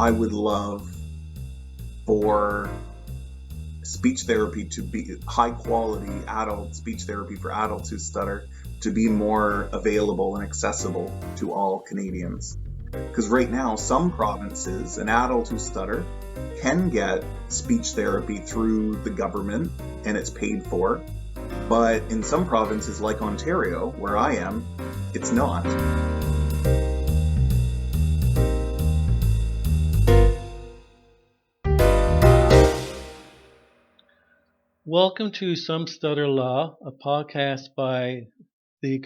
I would love for speech therapy to be high quality adult speech therapy for adults who stutter to be more available and accessible to all Canadians. Because right now, some provinces, an adult who stutter can get speech therapy through the government and it's paid for. But in some provinces like Ontario, where I am, it's not. Welcome to Some Stutter Law, a podcast by the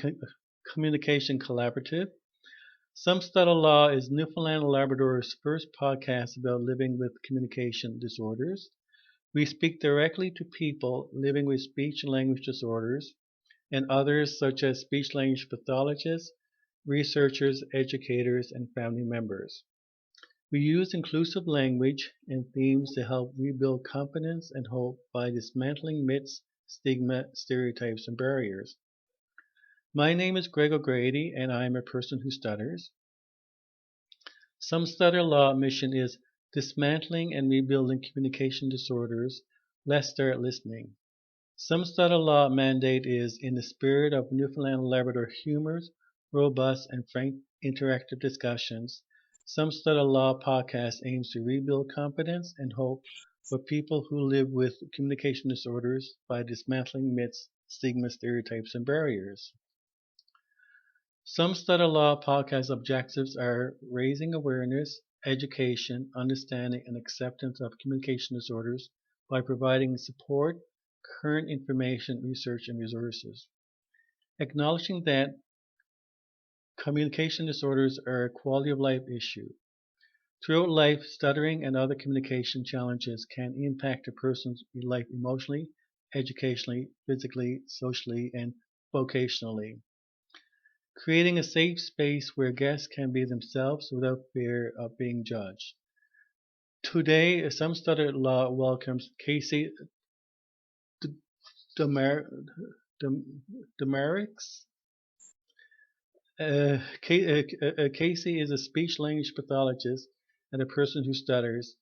Communication Collaborative. Some Stutter Law is Newfoundland and Labrador's first podcast about living with communication disorders. We speak directly to people living with speech and language disorders and others such as speech-language pathologists, researchers, educators, and family members. We use inclusive language and themes to help rebuild confidence and hope by dismantling myths, stigma, stereotypes, and barriers. My name is Greg O'Grady, and I am a person who stutters. Some Stutter Law mission is dismantling and rebuilding communication disorders. Let's start listening. Some Stutter Law mandate is in the spirit of Newfoundland and Labrador humors, robust and frank interactive discussions. Some Stutter Law podcast aims to rebuild confidence and hope for people who live with communication disorders by dismantling myths, stigma, stereotypes, and barriers. Some Stutter Law podcast objectives are raising awareness, education, understanding, and acceptance of communication disorders by providing support, current information, research, and resources. Acknowledging that communication disorders are a quality of life issue. Throughout life, stuttering and other communication challenges can impact a person's life emotionally, educationally, physically, socially, and vocationally. Creating a safe space where guests can be themselves without fear of being judged. Today, Some Stutter Law welcomes Casey Dumaresq. Casey is a speech-language pathologist and a person who stutters.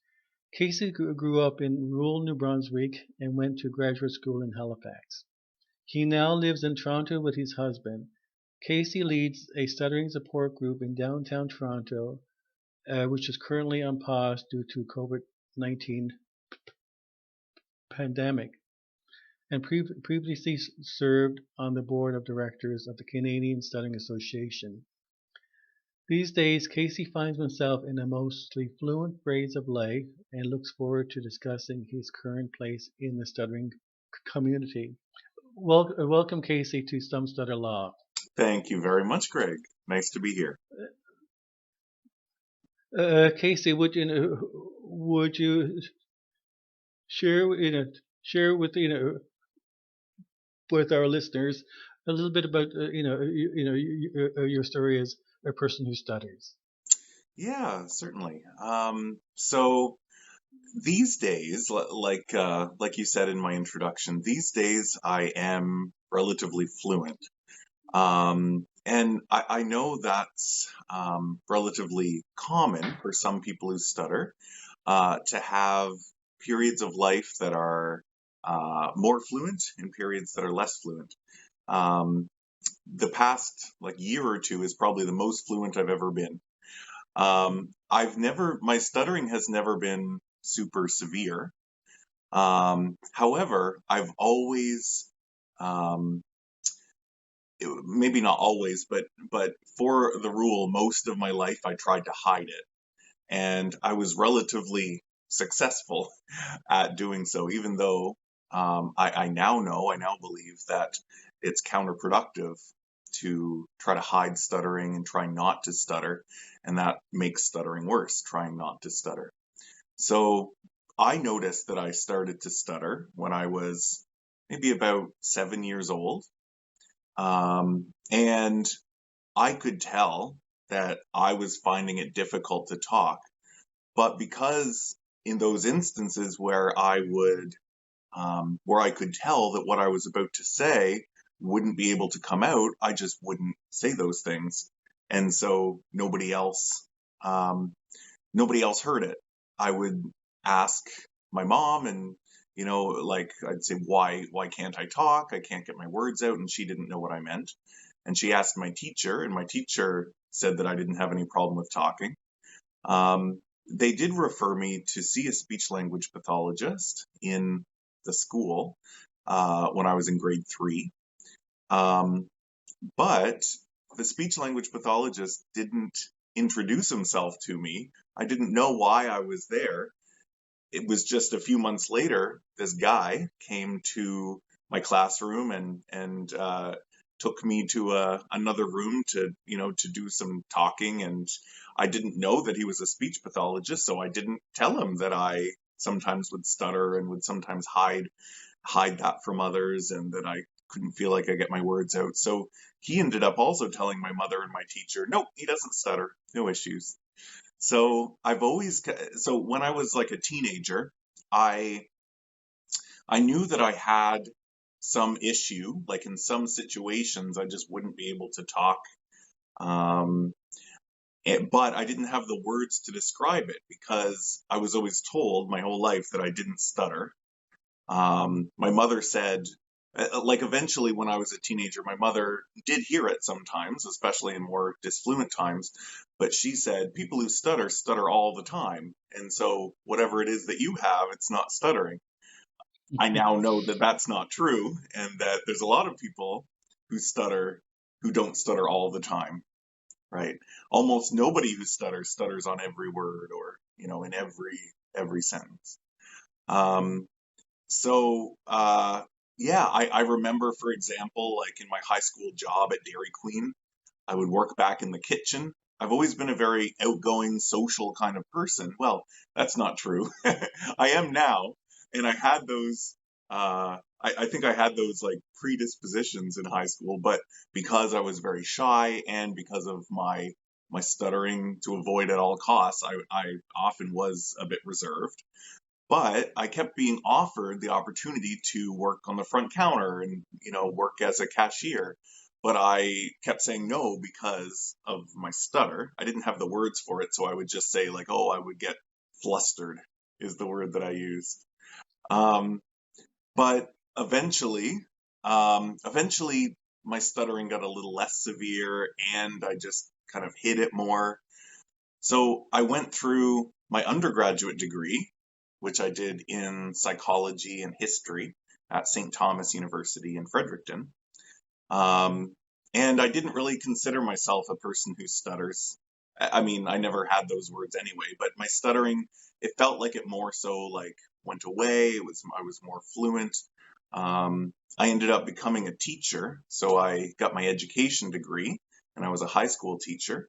Casey grew up in rural New Brunswick and went to graduate school in Halifax. He now lives in Toronto with his husband. Casey leads a stuttering support group in downtown Toronto, which is currently on pause due to COVID-19 pandemic, and previously served on the board of directors of the Canadian Stuttering Association. These days, Casey finds himself in a mostly fluent phase of life and looks forward to discussing his current place in the stuttering community. Welcome, Casey, to Some Stutter Law. Thank you very much, Greg. Nice to be here. Casey, would you share with with our listeners a little bit about your story as a person who stutters? Yeah, certainly. So these days, like you said in my introduction, these days I am relatively fluent. And I know that's relatively common for some people who stutter to have periods of life that are more fluent and periods that are less fluent. The past year or two is probably the most fluent I've ever been. My stuttering has never been super severe. However, I've always, maybe not always, but for the rule, most of my life I tried to hide it. And I was relatively successful at doing so, even though I now believe that it's counterproductive to try to hide stuttering and try not to stutter, and that makes stuttering worse, trying not to stutter. So I noticed that I started to stutter when I was maybe about 7 years old, and I could tell that I was finding it difficult to talk. But because in those instances where I could tell that what I was about to say wouldn't be able to come out, I just wouldn't say those things. And so nobody else nobody else heard it. I would ask my mom, and like I'd say, why can't I talk? I can't get my words out, and she didn't know what I meant. And she asked my teacher, and my teacher said that I didn't have any problem with talking. They did refer me to see a speech language pathologist in the school when I was in grade 3. But the speech language pathologist didn't introduce himself to me. I didn't know why I was there. It was just a few months later, this guy came to my classroom and took me to another room to do some talking. And I didn't know that he was a speech pathologist, so I didn't tell him that I sometimes would stutter and would sometimes hide that from others, and that I couldn't feel like I get my words out. So he ended up also telling my mother and my teacher, nope, he doesn't stutter, no issues. So so when I was like a teenager, I knew that I had some issue, like in some situations I just wouldn't be able to talk. But I didn't have the words to describe it because I was always told my whole life that I didn't stutter. My mother said, like eventually when I was a teenager, my mother did hear it sometimes, especially in more disfluent times, but she said, people who stutter all the time. And so whatever it is that you have, it's not stuttering. I now know that that's not true, and that there's a lot of people who don't stutter all the time, right? Almost nobody who stutters on every word, or, in every sentence. Yeah, I remember, for example, like in my high school job at Dairy Queen, I would work back in the kitchen. I've always been a very outgoing, social kind of person. Well, that's not true. I am now, and I had those. I think I had those like predispositions in high school, but because I was very shy and because of my stuttering to avoid at all costs, I often was a bit reserved. But I kept being offered the opportunity to work on the front counter and, work as a cashier. But I kept saying no because of my stutter. I didn't have the words for it, so I would just say like, oh, I would get flustered is the word that I used. Um, but eventually my stuttering got a little less severe, and I just kind of hid it more. So I went through my undergraduate degree, which I did in psychology and history at St. Thomas University in Fredericton. And I didn't really consider myself a person who stutters. I mean, I never had those words anyway, but my stuttering, it felt like it more so like went away. I was more fluent. I ended up becoming a teacher, so I got my education degree, and I was a high school teacher.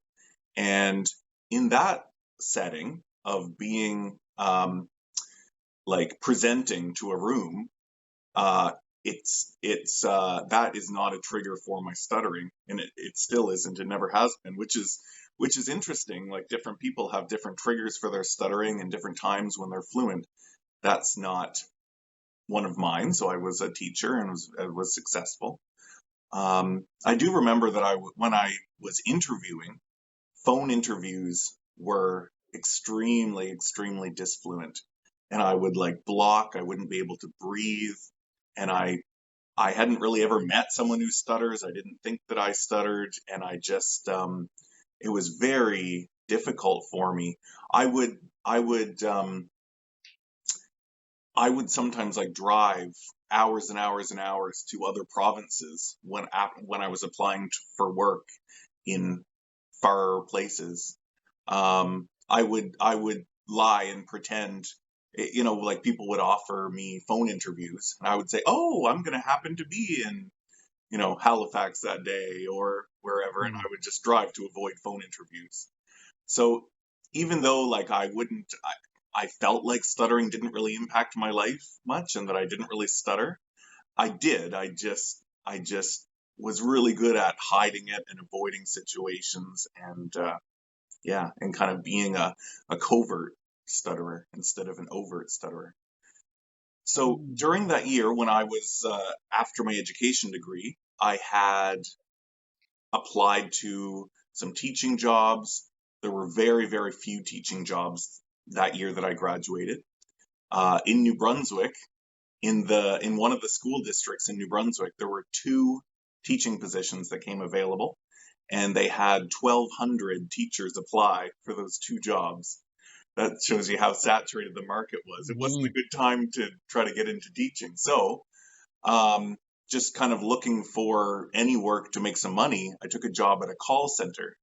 And in that setting of being like presenting to a room, that is not a trigger for my stuttering, and it still isn't. It never has been, which is interesting. Like different people have different triggers for their stuttering and different times when they're fluent. That's not one of mine. So I was a teacher and was successful. I do remember that when I was interviewing, phone interviews were extremely, extremely disfluent. And I would like block, I wouldn't be able to breathe. And I hadn't really ever met someone who stutters. I didn't think that I stuttered. And I just, it was very difficult for me. I would, I would, I would sometimes like drive hours and hours and hours to other provinces when I was applying for work in far places. I would lie and pretend, like people would offer me phone interviews, and I would say, "Oh, I'm going to happen to be in, Halifax that day or wherever," and I would just drive to avoid phone interviews. So even though like I felt like stuttering didn't really impact my life much, and that I didn't really stutter, I did. I just was really good at hiding it and avoiding situations, and yeah, and kind of being a covert stutterer instead of an overt stutterer. So during that year, when I was after my education degree, I had applied to some teaching jobs. there were very, very few teaching jobs that year that I graduated. In New Brunswick, in one of the school districts in New Brunswick, there were 2 teaching positions that came available, and they had 1,200 teachers apply for those 2 jobs. That shows you how saturated the market was. It wasn't a Mm, good time to try to get into teaching. So, just kind of looking for any work to make some money, I took a job at a call center,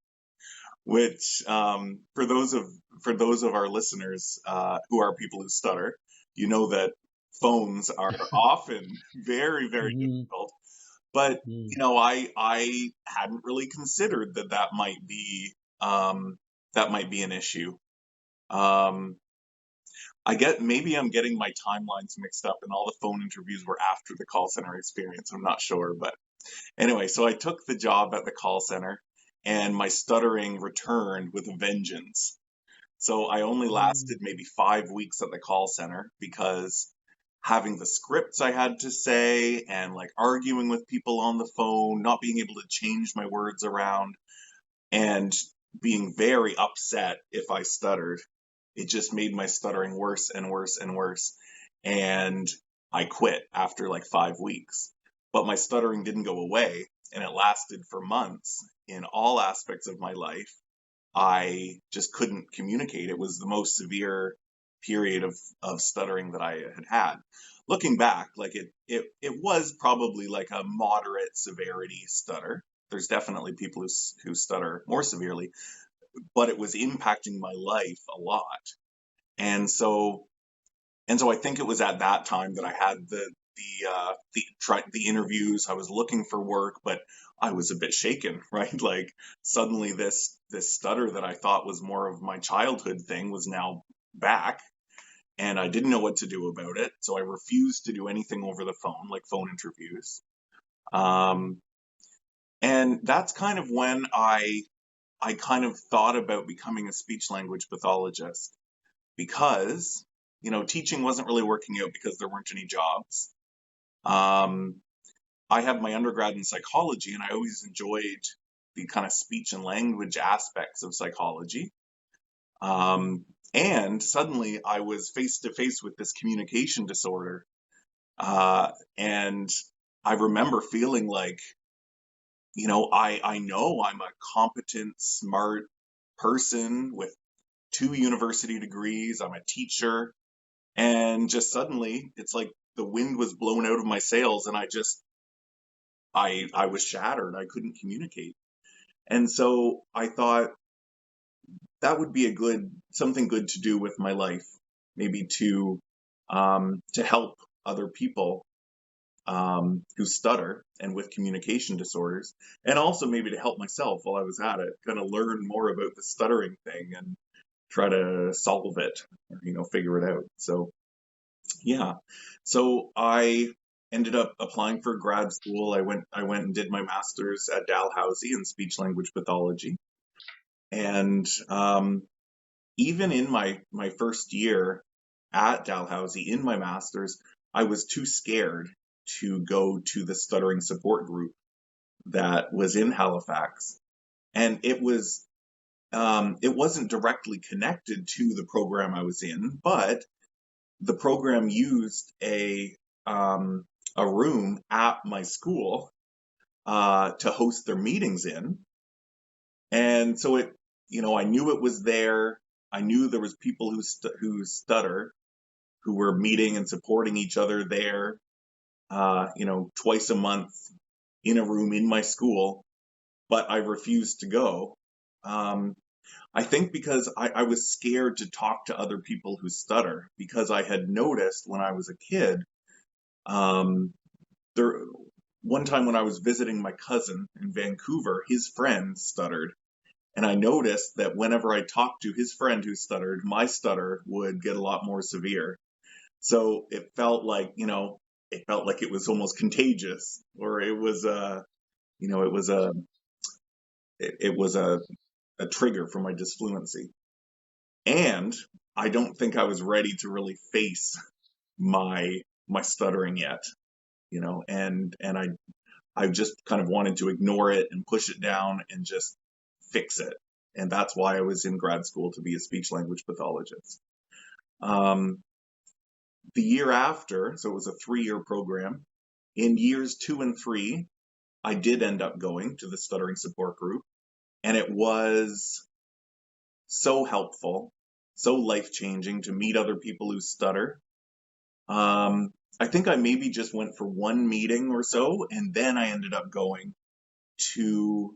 which, for those of our listeners who are people who stutter, you know that phones are often very, very mm, difficult. But mm, I hadn't really considered that might be an issue. Um, I get maybe I'm getting my timelines mixed up, and all the phone interviews were after the call center experience. I'm not sure, but anyway, so I took the job at the call center, and my stuttering returned with a vengeance. So I only mm, lasted maybe 5 weeks at the call center because having the scripts I had to say and like arguing with people on the phone, not being able to change my words around, and being very upset if I stuttered. It just made my stuttering worse and worse and worse. And I quit after like 5 weeks. But my stuttering didn't go away, and it lasted for months in all aspects of my life. I just couldn't communicate. It was the most severe period of stuttering that I had had. Looking back, like it was probably like a moderate severity stutter. There's definitely people who stutter more severely, but it was impacting my life a lot. And so I think it was at that time that I had the interviews. I was looking for work, but I was a bit shaken, right? Like suddenly this stutter that I thought was more of my childhood thing was now back, and I didn't know what to do about it. So I refused to do anything over the phone, like phone interviews. Um, and that's kind of when I kind of thought about becoming a speech language pathologist because, teaching wasn't really working out because there weren't any jobs. Um, I have my undergrad in psychology, and I always enjoyed the kind of speech and language aspects of psychology. Um, and suddenly I was face to face with this communication disorder. And I remember feeling like, I know I'm a competent, smart person with 2 university degrees. I'm a teacher. And just suddenly it's like the wind was blown out of my sails, and I was shattered. I couldn't communicate. And so I thought that would be something good to do with my life, maybe to help other people who stutter and with communication disorders, and also maybe to help myself while I was at it, kind of learn more about the stuttering thing and try to solve it, or, figure it out. So yeah. So I ended up applying for grad school. I went and did my master's at Dalhousie in speech language pathology. And even in my first year at Dalhousie in my master's, I was too scared to go to the stuttering support group that was in Halifax. And it wasn't directly connected to the program I was in, but the program used a room at my school to host their meetings in, and so I knew it was there. I knew there was people who stutter who were meeting and supporting each other there, twice a month in a room in my school, but I refused to go. Um, I think because I was scared to talk to other people who stutter, because I had noticed when I was a kid, um, there one time when I was visiting my cousin in Vancouver, his friend stuttered. And I noticed that whenever I talked to his friend who stuttered, my stutter would get a lot more severe. So it felt like it was almost contagious, or it was you know, it was a trigger for my disfluency. And I don't think I was ready to really face my stuttering yet, and I just kind of wanted to ignore it and push it down and just fix it. And that's why I was in grad school, to be a speech-language pathologist. The year after, so it was a 3-year program, in years 2 and 3, I did end up going to the stuttering support group, and it was so helpful, so life-changing to meet other people who stutter. I think I maybe just went for one meeting or so, and then I ended up going to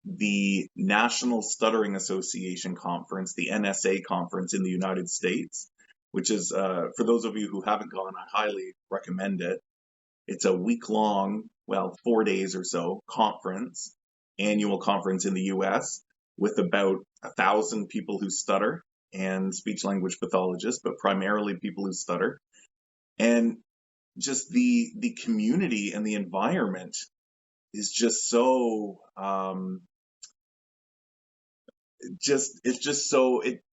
the National Stuttering Association conference, the NSA conference in the United States, which is, for those of you who haven't gone, I highly recommend it. It's a week-long, well, 4 days or so, annual conference in the US with about 1,000 people who stutter and speech-language pathologists, but primarily people who stutter. And just the community and the environment is just so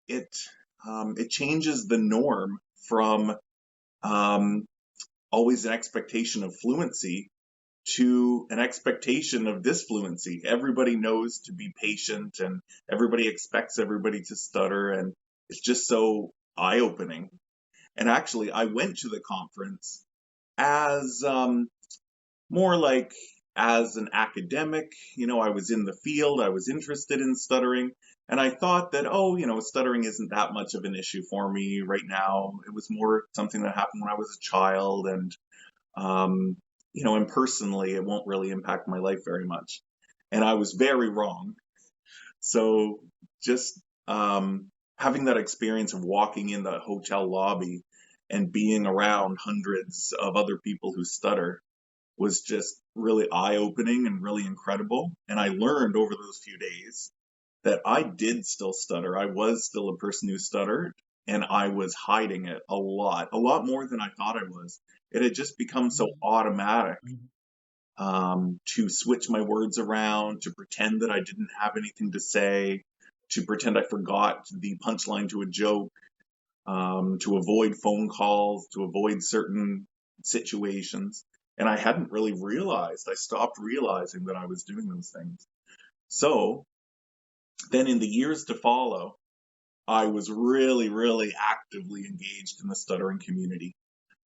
it changes the norm from always an expectation of fluency to an expectation of disfluency. Everybody knows to be patient, and everybody expects everybody to stutter, and it's just so eye-opening. And actually, I went to the conference as more like as an academic. I was in the field, I was interested in stuttering, and I thought that, stuttering isn't that much of an issue for me right now. It was more something that happened when I was a child, and and personally, it won't really impact my life very much. And I was very wrong. So just having that experience of walking in the hotel lobby and being around hundreds of other people who stutter was just really eye-opening and really incredible. And I learned over those few days that I did still stutter. I was still a person who stuttered, and I was hiding it a lot more than I thought I was. It had just become so automatic to switch my words around, to pretend that I didn't have anything to say, to pretend I forgot the punchline to a joke, to avoid phone calls, to avoid certain situations. And I hadn't really realized, I stopped realizing that I was doing those things. So then in the years to follow, I was really, really actively engaged in the stuttering community.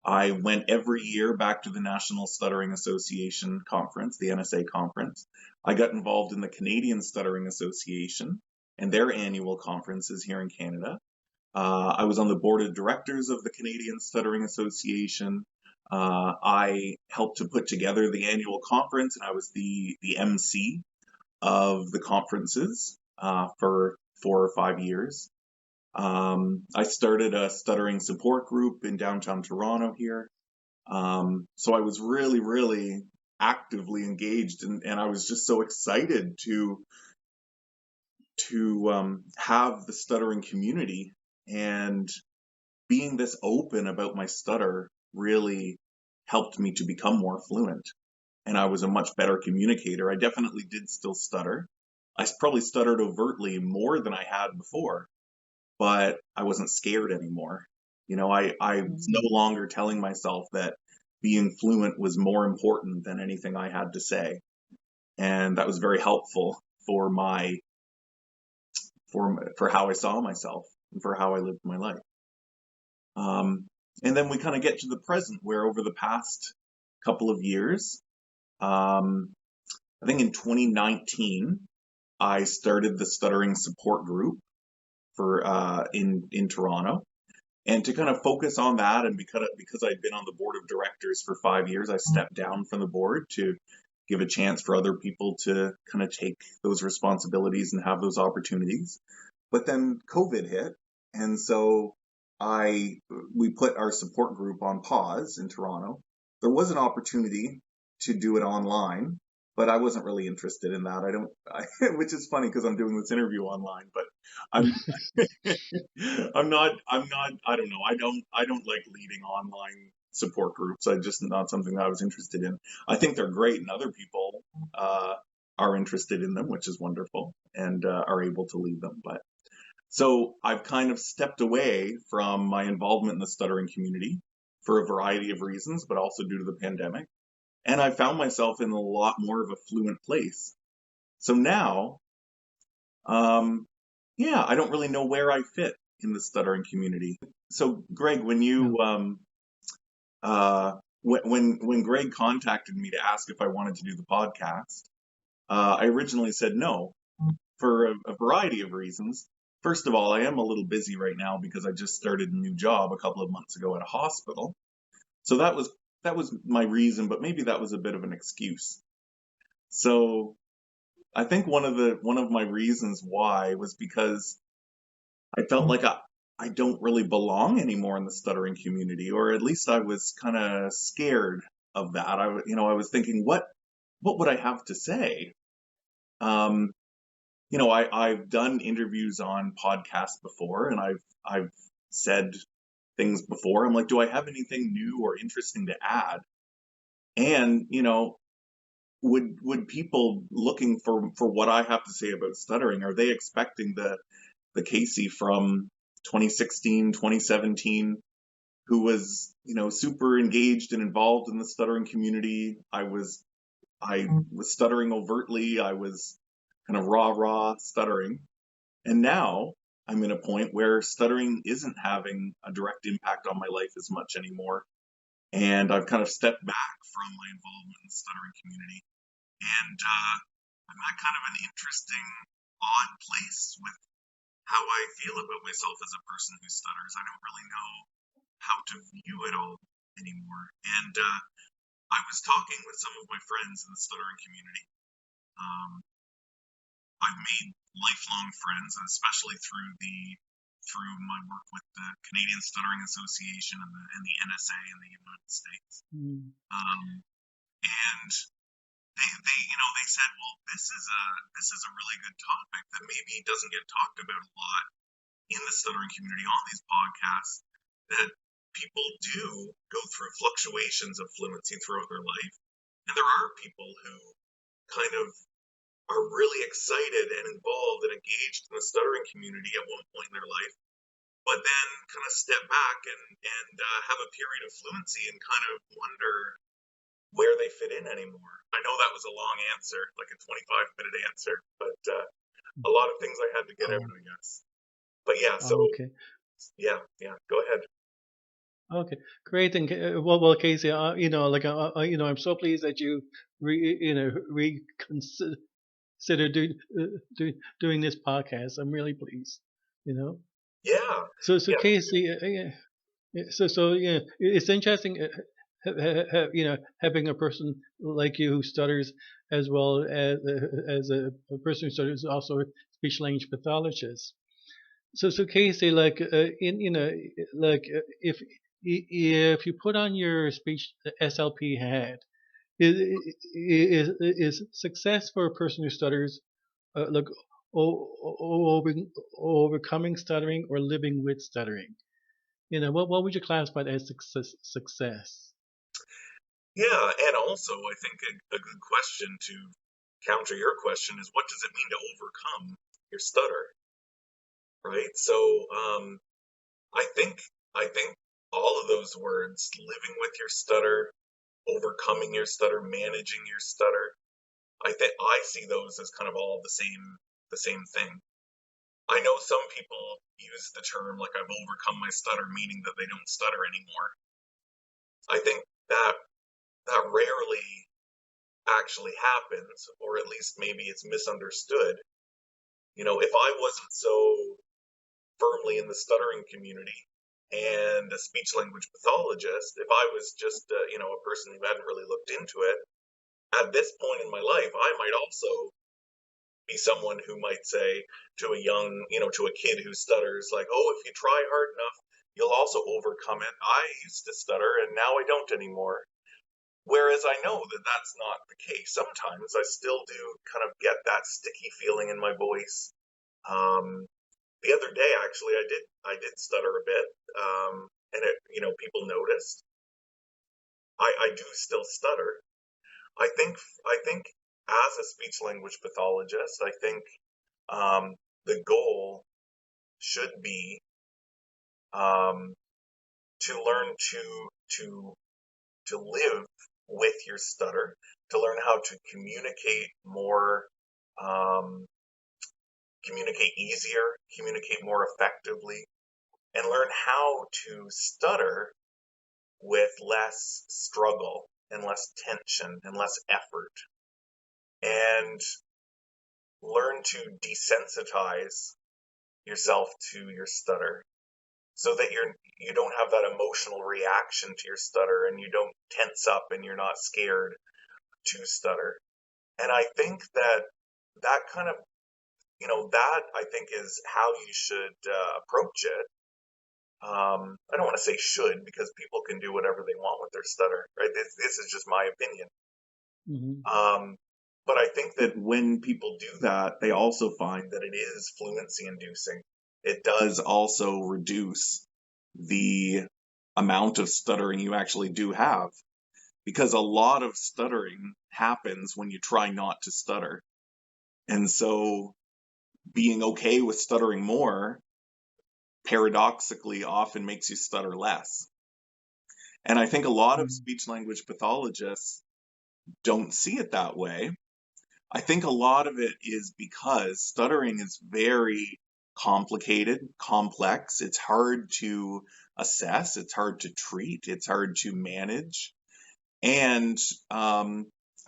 I went every year back to the National Stuttering Association conference, the NSA conference. I got involved in the Canadian Stuttering Association and their annual conferences here in Canada. I was on the board of directors of the Canadian Stuttering Association. I helped to put together the annual conference, and I was the MC of the conferences for 4 or 5 years. I started a stuttering support group in downtown Toronto here. So I was really, really actively engaged, and I was just so excited to have the stuttering community, and being this open about my stutter really helped me to become more fluent. And I was a much better communicator. I definitely did still stutter. I probably stuttered overtly more than I had before, but I wasn't scared anymore. I was no longer telling myself that being fluent was more important than anything I had to say. And that was very helpful for how I saw myself and for how I lived my life. And then we kind of get to the present, where over the past couple of years, I think in 2019, I started the stuttering support group for in Toronto. And to kind of focus on that, and because I'd been on the board of directors for 5 years, I stepped down from the board to give a chance for other people to kind of take those responsibilities and have those opportunities. But then COVID hit, and so we put our support group on pause in Toronto. There was an opportunity to do it online, but I wasn't really interested in that. Which is funny because I'm doing this interview online, but I'm I don't know. I don't like leading online support groups. I just not something that I was interested in. I think they're great, and other people are interested in them, which is wonderful, and are able to lead them. But so I've kind of stepped away from my involvement in the stuttering community for a variety of reasons, but also due to the pandemic. And I found myself in a lot more of a fluent place. So now Yeah, I don't really know where I fit in the stuttering community. So, Greg, when Yeah. you when Greg contacted me to ask if I wanted to do the podcast, I originally said no for a variety of reasons. First of all, I am a little busy right now because I just started a new job a couple of months ago at a hospital. So that was my reason, but maybe that was a bit of an excuse. So I think one of my reasons why was because I felt like I don't really belong anymore in the stuttering community, or at least I was kind of scared of that. I was thinking, what would I have to say? Um, I've done interviews on podcasts before, and I've said things before. I'm like, do I have anything new or interesting to add? And would people looking for what I have to say about stuttering, are they expecting the Casey from 2016, 2017, who was, super engaged and involved in the stuttering community? I was stuttering overtly. I was kind of rah stuttering. And now I'm in a point where stuttering isn't having a direct impact on my life as much anymore. And I've kind of stepped back from my involvement in the stuttering community. And I'm at kind of an interesting, odd place with how I feel about myself as a person who stutters. I don't really know how to view it all anymore. And I was talking with some of my friends in the stuttering community. Um, I've made lifelong friends, especially through my work with the Canadian Stuttering Association and the NSA in the United States. Mm. Um, and they said, well, this is a really good topic that maybe doesn't get talked about a lot in the stuttering community on these podcasts, that people do go through fluctuations of fluency throughout their life. And there are people who kind of are really excited and involved and engaged in the stuttering community at one point in their life, but then kind of step back and have a period of fluency and kind of wonder where they fit in anymore. I know that was a long answer, like a 25-minute answer, but a lot of things I had to get out, Oh, I guess. But yeah, so okay. yeah, go ahead. Okay, great. And well, Casey, I'm so pleased that you reconsider doing this podcast. I'm really pleased. You know. Yeah, So yeah, Casey, yeah, it's interesting. Having a person like you who stutters as well as a person who stutters, also a speech language pathologist. So Casey, like if you put on your speech SLP hat, is success for a person who stutters like over, overcoming stuttering or living with stuttering? What would you classify as success? yeah. And also, I think a good question to counter your question is, what does it mean to overcome your stutter, right? So, I think I think all of those words, living with your stutter, overcoming your stutter, managing your stutter, I think I see those as kind of all the same thing. I know some people use the term like I've overcome my stutter, meaning that they don't stutter anymore. I think that rarely actually happens, or at least maybe it's misunderstood. If I wasn't so firmly in the stuttering community and a speech language pathologist, if I was just a person who hadn't really looked into it, at this point in my life, I might also be someone who might say to to a kid who stutters, like, oh, if you try hard enough, you'll also overcome it. I used to stutter and now I don't anymore. Whereas I know that that's not the case. Sometimes I still do kind of get that sticky feeling in my voice. Um, the other day, actually, I did stutter a bit, and people noticed. I do still stutter. I think as a speech language pathologist, I think the goal should be um, to learn to live with your stutter, to learn how to communicate more um, communicate easier, communicate more effectively, and learn how to stutter with less struggle and less tension and less effort, and learn to desensitize yourself to your stutter so that you don't have that emotional reaction to your stutter, and you don't tense up and you're not scared to stutter. And I think that kind of, that I think is how you should approach it. I don't want to say should, because people can do whatever they want with their stutter, right? This is just my opinion. Hmm. But I think that when people do that, they also find that it is fluency inducing. It does also reduce the amount of stuttering you actually do have, because a lot of stuttering happens when you try not to stutter. And so being okay with stuttering more paradoxically often makes you stutter less. And I think a lot of speech language pathologists don't see it that way. I think a lot of it is because stuttering is very complicated, complex. It's hard to assess, it's hard to treat, it's hard to manage. And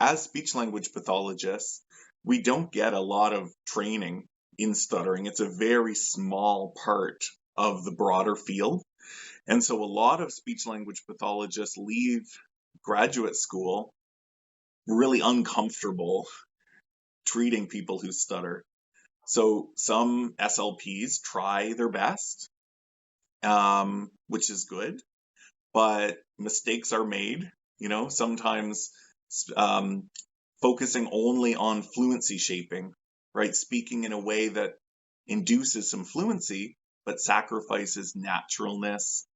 as speech language pathologists, we don't get a lot of training in stuttering. It's a very small part of the broader field. And so a lot of speech language pathologists leave graduate school really uncomfortable treating people who stutter. So some SLPs try their best, which is good, but mistakes are made. Sometimes focusing only on fluency shaping, right? Speaking in a way that induces some fluency, but sacrifices naturalness,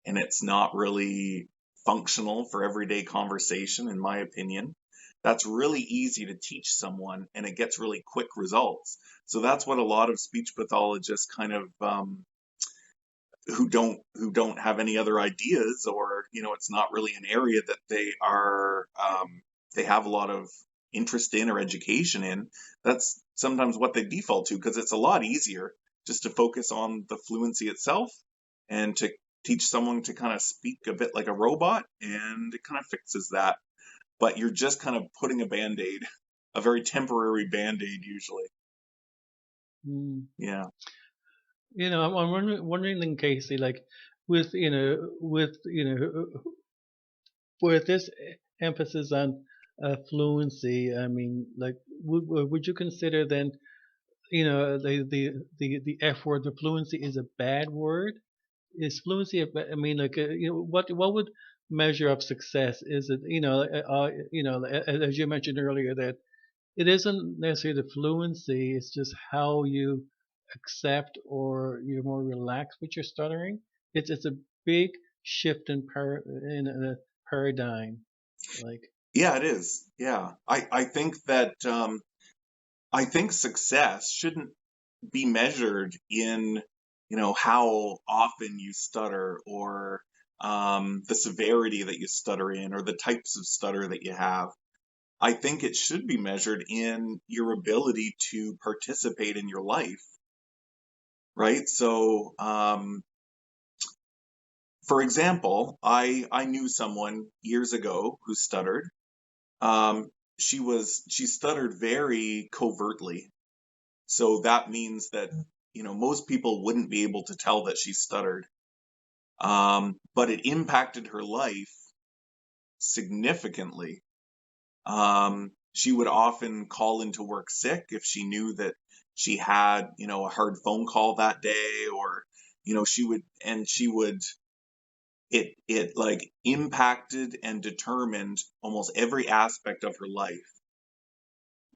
and it's not really functional for everyday conversation, in my opinion. That's really easy to teach someone, and it gets really quick results. So that's what a lot of speech pathologists kind of who don't have any other ideas, or it's not really an area that they have a lot of interest in or education in. That's sometimes what they default to, because it's a lot easier just to focus on the fluency itself and to teach someone to kind of speak a bit like a robot, and it kind of fixes that. But you're just kind of putting a band-aid, a very temporary band-aid usually. Mm. Yeah. I'm wondering then, Casey, like with with this emphasis on fluency, I mean, like, would you consider then, the F word, the fluency is a bad word? Is fluency I mean, like, what would measure of success? Is it, as you mentioned earlier, that it isn't necessarily the fluency, it's just how you accept, or you're more relaxed with your stuttering. It's a big shift in a paradigm. Like, Yeah, it is. Yeah. I think that I think success shouldn't be measured in, how often you stutter, or the severity that you stutter in, or the types of stutter that you have. I think it should be measured in your ability to participate in your life, right? So, for example, I knew someone years ago who stuttered. Um, she stuttered very covertly. So that means that, most people wouldn't be able to tell that she stuttered. But it impacted her life significantly. She would often call into work sick if she knew that she had, a hard phone call that day, or, she would, it like impacted and determined almost every aspect of her life.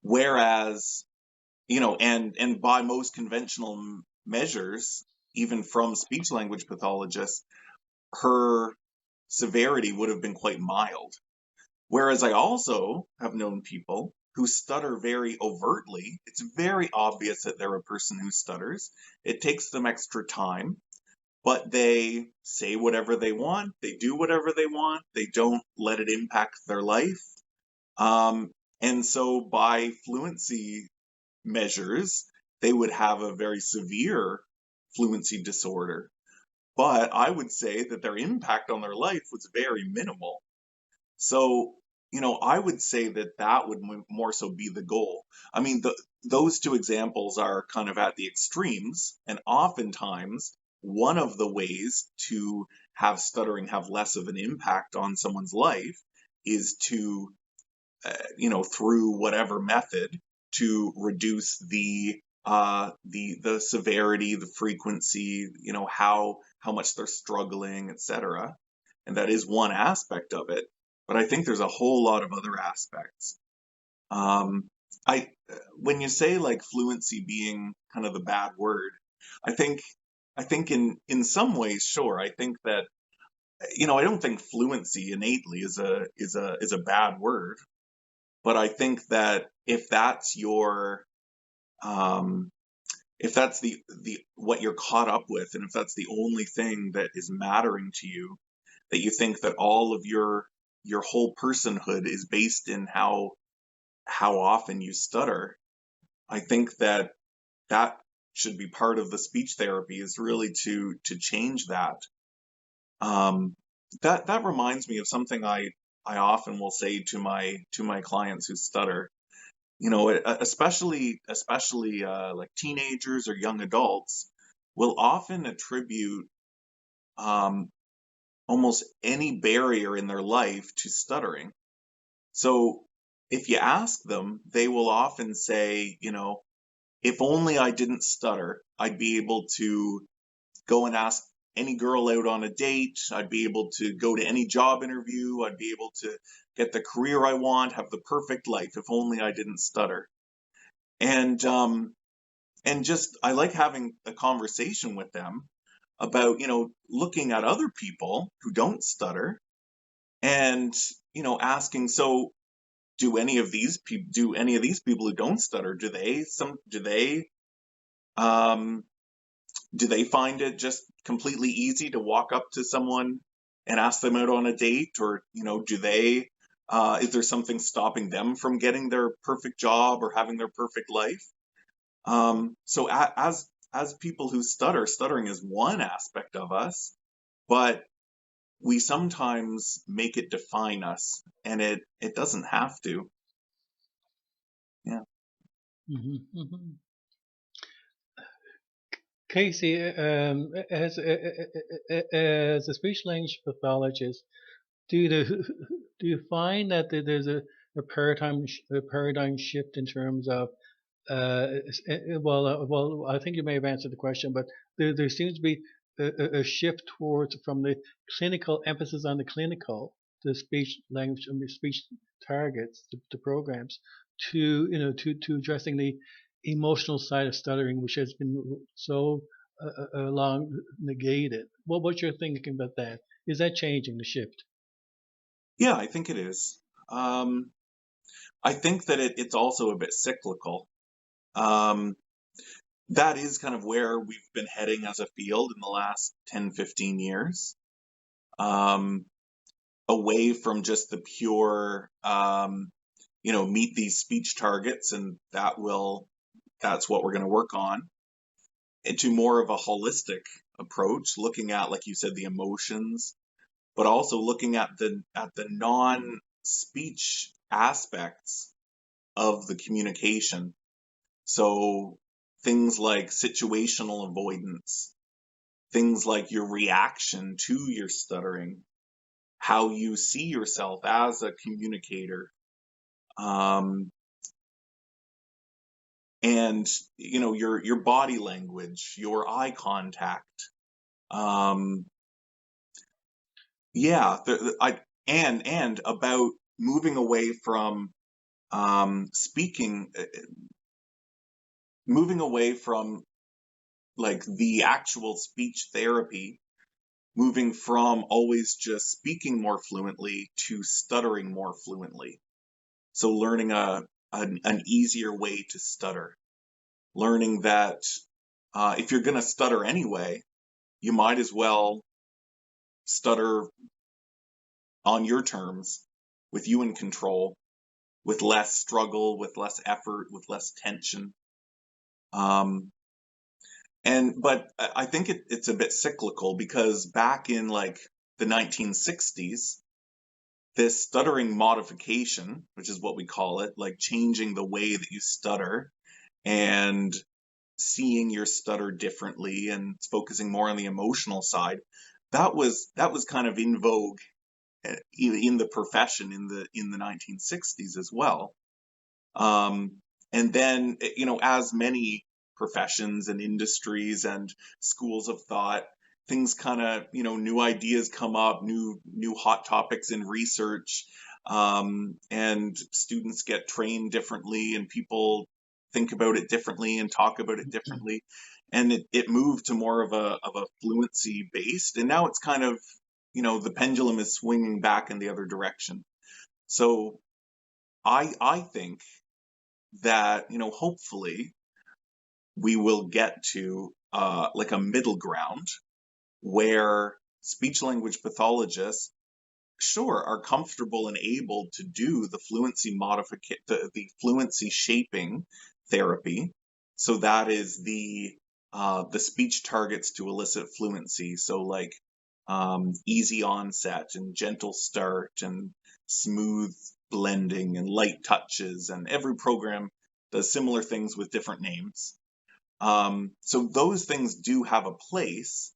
Whereas, and by most conventional measures, even from speech language pathologists, her severity would have been quite mild. Whereas I also have known people who stutter very overtly. It's very obvious that they're a person who stutters. It takes them extra time, but they say whatever they want. They do whatever they want. They don't let it impact their life. And so by fluency measures, they would have a very severe fluency disorder. But I would say that their impact on their life was very minimal. So, I would say that that would more so be the goal. I mean, those two examples are kind of at the extremes, and oftentimes one of the ways to have stuttering have less of an impact on someone's life is to, through whatever method, to reduce the severity, the frequency, how much they're struggling, etc. And that is one aspect of it. But I think there's a whole lot of other aspects. Um, I When you say like fluency being kind of the bad word, I think in some ways, sure. I think that I don't think fluency innately is a bad word, but I think that um, if that's the what you're caught up with, and if that's the only thing that is mattering to you, that you think that all of your whole personhood is based in how often you stutter, I think that that should be part of the speech therapy, is really to change that. Um, that reminds me of something I often will say to my clients who stutter. Especially like teenagers or young adults will often attribute um, almost any barrier in their life to stuttering. So if you ask them, they will often say, if only I didn't stutter, I'd be able to go and ask any girl out on a date. I'd be able to go to any job interview. I'd be able to get the career I want, have the perfect life, if only I didn't stutter. And just, I like having a conversation with them about, looking at other people who don't stutter and, asking, so do any of these people who don't stutter, um, do they find it just completely easy to walk up to someone and ask them out on a date? Or, is there something stopping them from getting their perfect job or having their perfect life? So as people who stuttering is one aspect of us, but we sometimes make it define us, and it doesn't have to. Yeah. Mm-hmm. Casey, as a speech language pathologist, do you do you find that there's a paradigm shift in terms of well, I think you may have answered the question, but there seems to be a shift towards from the clinical emphasis on the clinical, the speech language, speech targets, the programs, to to addressing the emotional side of stuttering, which has been so long negated. What's your thinking about that? Is that changing the shift? Yeah, I think it is. Um, I think that it's also a bit cyclical. Um, that is kind of where we've been heading as a field in the last 10, 15 years. Um, Away from just the pure, meet these speech targets and that's what we're going to work on, into more of a holistic approach, looking at, like you said, the emotions, but also looking at the non-speech aspects of the communication. So things like situational avoidance, things like your reaction to your stuttering, how you see yourself as a communicator, um, and your body language, your eye contact. Um, yeah, and about moving away from speaking, moving away from like the actual speech therapy, moving from always just speaking more fluently to stuttering more fluently. So learning an easier way to stutter, learning that if you're going to stutter anyway, you might as well stutter on your terms, with you in control, with less struggle, with less effort, with less tension. But I think it's a bit cyclical, because back in like the 1960s, this stuttering modification, which is what we call it, like changing the way that you stutter and seeing your stutter differently and focusing more on the emotional side, that was kind of in vogue in the profession in the 1960s as well. And then, as many professions and industries and schools of thought, things kind of, new ideas come up, new hot topics in research, and students get trained differently, and people think about it differently and talk about it differently. And it moved to more of a fluency based, and now it's kind of, the pendulum is swinging back in the other direction. So I think that, hopefully we will get to like a middle ground where speech language pathologists, sure, are comfortable and able to do the fluency the fluency shaping therapy. So that is the speech targets to elicit fluency. So like easy onset and gentle start and smooth blending and light touches, and every program does similar things with different names. So those things do have a place,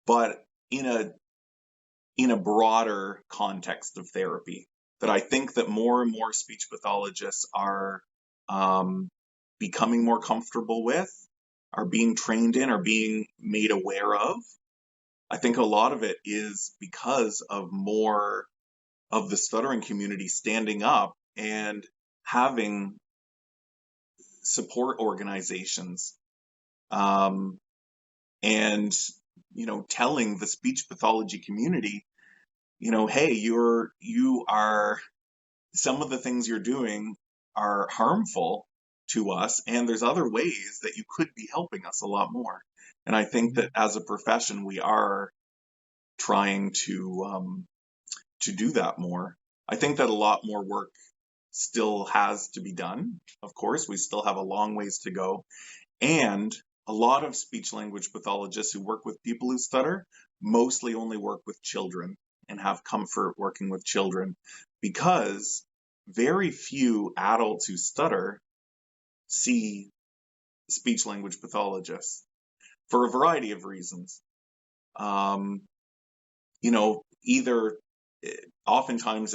but in a broader context of therapy, that I think that more and more speech pathologists are becoming more comfortable with, are being trained in, are being made aware of. I think a lot of it is because of more of the stuttering community standing up and having support organizations, and telling the speech pathology community, hey, you are, some of the things you're doing are harmful to us, and there's other ways that you could be helping us a lot more. And I think that as a profession, we are trying to do that more. I think that a lot more work still has to be done. Of course, we still have a long ways to go. And a lot of speech language pathologists who work with people who stutter mostly only work with children and have comfort working with children, because very few adults who stutter see speech language pathologists for a variety of reasons. Either oftentimes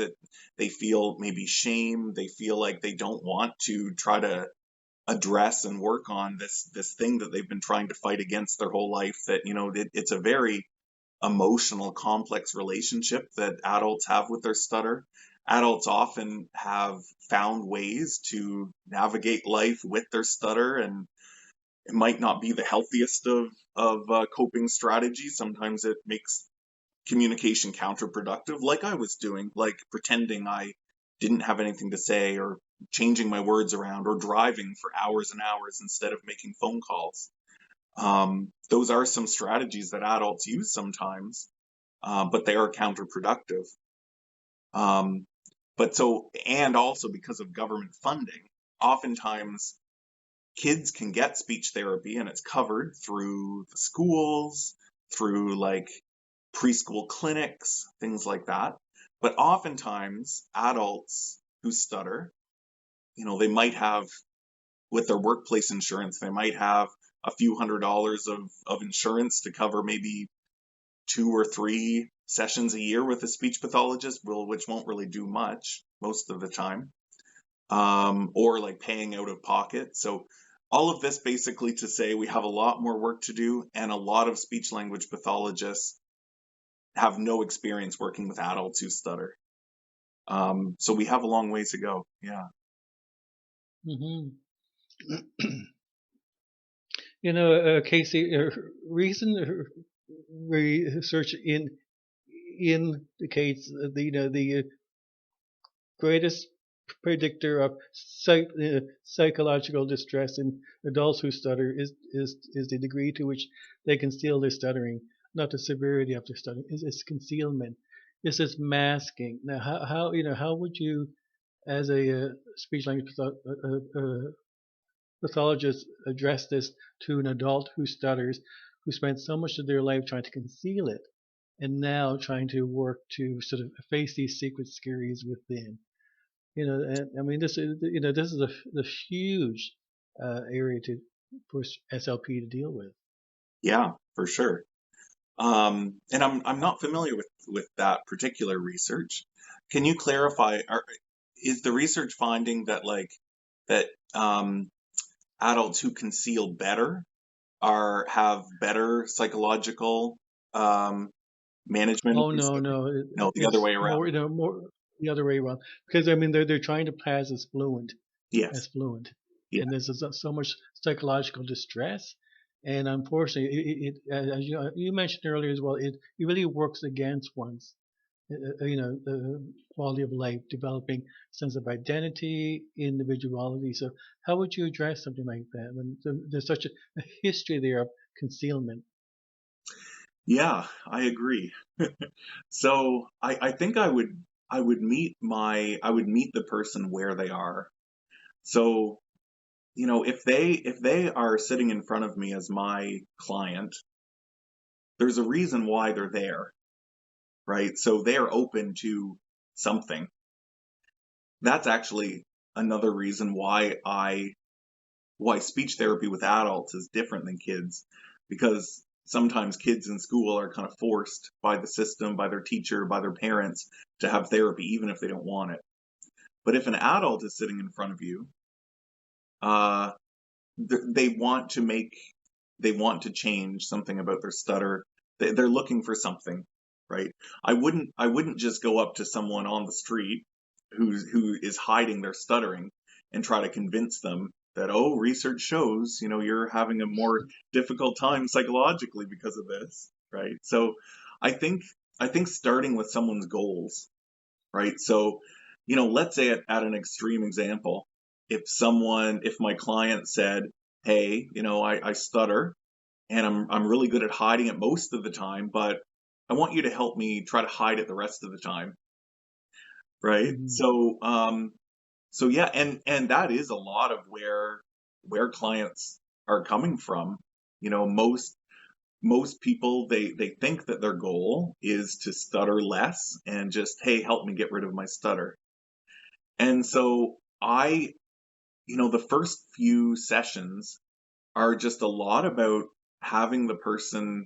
they feel maybe shame, they feel like they don't want to try to address and work on this thing that they've been trying to fight against their whole life, that it's a very emotional, complex relationship that adults have with their stutter. Adults often have found ways to navigate life with their stutter, and it might not be the healthiest of coping strategies. Sometimes it makes communication counterproductive, like I was doing, like pretending I didn't have anything to say, or changing my words around, or driving for hours and hours instead of making phone calls. Those are some strategies that adults use sometimes, but they are counterproductive. And also because of government funding, oftentimes kids can get speech therapy and it's covered through the schools, through like preschool clinics, things like that. But oftentimes adults who stutter, they might have, with their workplace insurance, they might have a few $100s of insurance to cover maybe 2 or 3 sessions a year with a speech pathologist, which won't really do much most of the time, or like paying out of pocket. So all of this basically to say we have a lot more work to do, and a lot of speech language pathologists have no experience working with adults who stutter. So we have a long ways to go. Yeah. Mm-hmm. Casey, recent research indicates the greatest predictor of psychological distress in adults who stutter is the degree to which they conceal their stuttering, not the severity of their stuttering. It's concealment. This is masking. Now, how would you, as a speech language pathologist address this to an adult who stutters, who spent so much of their life trying to conceal it, and now trying to work to sort of face these secret scaries within? And I mean, this is a huge area for SLP to deal with. Yeah, for sure. And I'm not familiar with that particular research. Can you clarify? Is the research finding that that adults who conceal better have better psychological management of Oh their no, stuttering? no, No, the other it's way around. more, more the other way around. Because I mean, they're trying to pass Yes. as fluent, Yeah. and there's so much psychological distress, and unfortunately, as you mentioned earlier as well, it really works against one's the quality of life, developing sense of identity, individuality. So how would you address something like that when there's such a history there of concealment? Yeah, I agree. So I think I would meet the person where they are. So, if they are sitting in front of me as my client, there's a reason why they're there, right? So they're open to something. That's actually another reason why speech therapy with adults is different than kids, because sometimes kids in school are kind of forced by the system, by their teacher, by their parents to have therapy, even if they don't want it. But if an adult is sitting in front of you, uh, they want to change something about their stutter. They're looking for something, right? I wouldn't just go up to someone on the street who is hiding their stuttering and try to convince them that, oh, research shows, you're having a more difficult time psychologically because of this, right? So I think I think starting with someone's goals, right? So, let's say at an extreme example, if my client said, hey, I stutter and I'm really good at hiding it most of the time, but I want you to help me try to hide it the rest of the time, right? Hmm. So yeah, and that is a lot of where clients are coming from. Most people, they think that their goal is to stutter less and just, hey, help me get rid of my stutter. And so the first few sessions are just a lot about having the person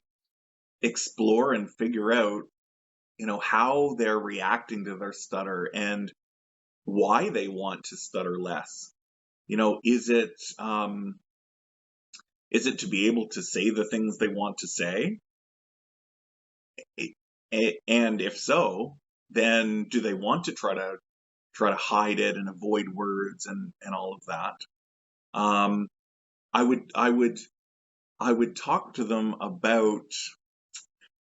explore and figure out, how they're reacting to their stutter and why they want to stutter less. Is it to be able to say the things they want to say? And if so, then do they want to try to hide it and avoid words and all of that? Um, I would I would I would talk to them about,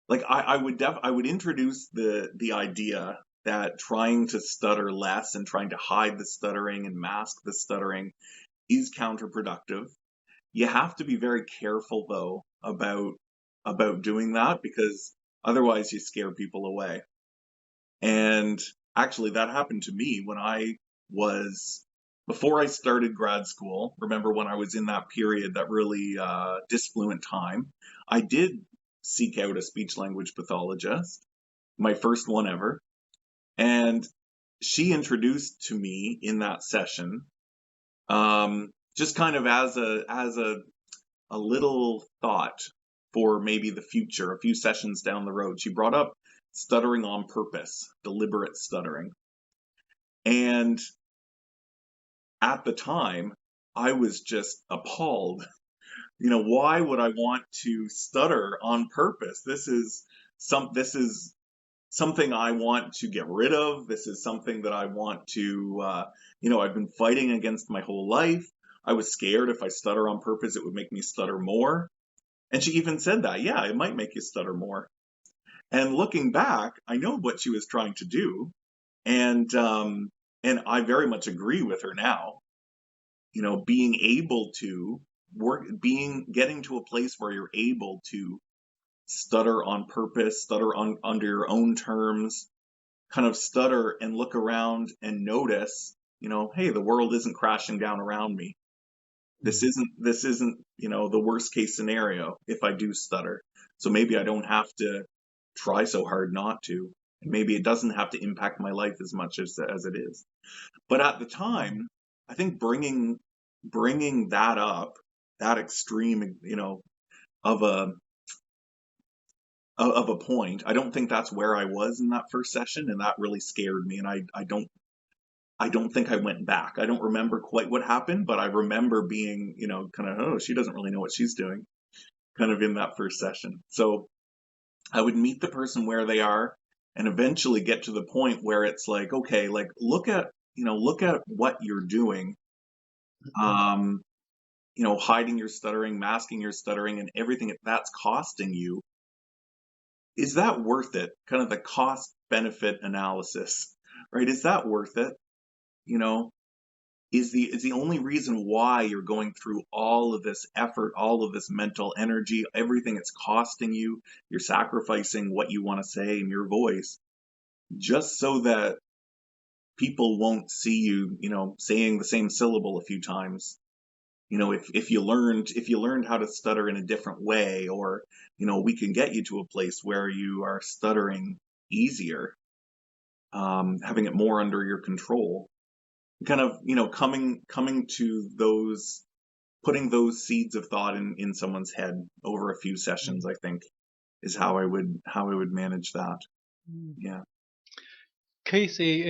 like, I would introduce the idea that trying to stutter less and trying to hide the stuttering and mask the stuttering is counterproductive. You have to be very careful though about doing that, because otherwise you scare people away. And actually that happened to me when I was before I started grad school. Remember when I was in that period, that really disfluent time, I did seek out a speech language pathologist, my first one ever, and she introduced to me in that session, just kind of as a little thought for maybe the future, a few sessions down the road. She brought up stuttering on purpose, deliberate stuttering. And at the time, I was just appalled. Why would I want to stutter on purpose? This is something I want to get rid of. This is something that I want to, I've been fighting against my whole life. I was scared if I stutter on purpose, it would make me stutter more. And she even said that, yeah, it might make you stutter more. And looking back, I know what she was trying to do, and I very much agree with her now. Being able to getting to a place where you're able to stutter on purpose, stutter under your own terms, kind of stutter and look around and notice, hey, the world isn't crashing down around me. This isn't, the worst case scenario if I do stutter. So maybe I don't have to try so hard not to. And maybe it doesn't have to impact my life as much as it is. But at the time, I think bringing that up, that extreme, of a of a point, I don't think that's where I was in that first session, and that really scared me. And I don't think I went back. I don't remember quite what happened, but I remember being, kind of, oh, she doesn't really know what she's doing, kind of in that first session. So I would meet the person where they are and eventually get to the point where it's like, okay, like look at what you're doing. Hiding your stuttering, masking your stuttering, and everything that's costing you. Is that worth it? Kind of the cost benefit analysis, right? Is that worth it? You know, is the only reason why you're going through all of this effort, all of this mental energy, everything it's costing you, you're sacrificing what you want to say in your voice, just so that people won't see you, saying the same syllable a few times. If you learned how to stutter in a different way, or, we can get you to a place where you are stuttering easier, having it more under your control, kind of, coming to those, putting those seeds of thought in someone's head over a few sessions, I think is how I would manage that. Yeah. Casey,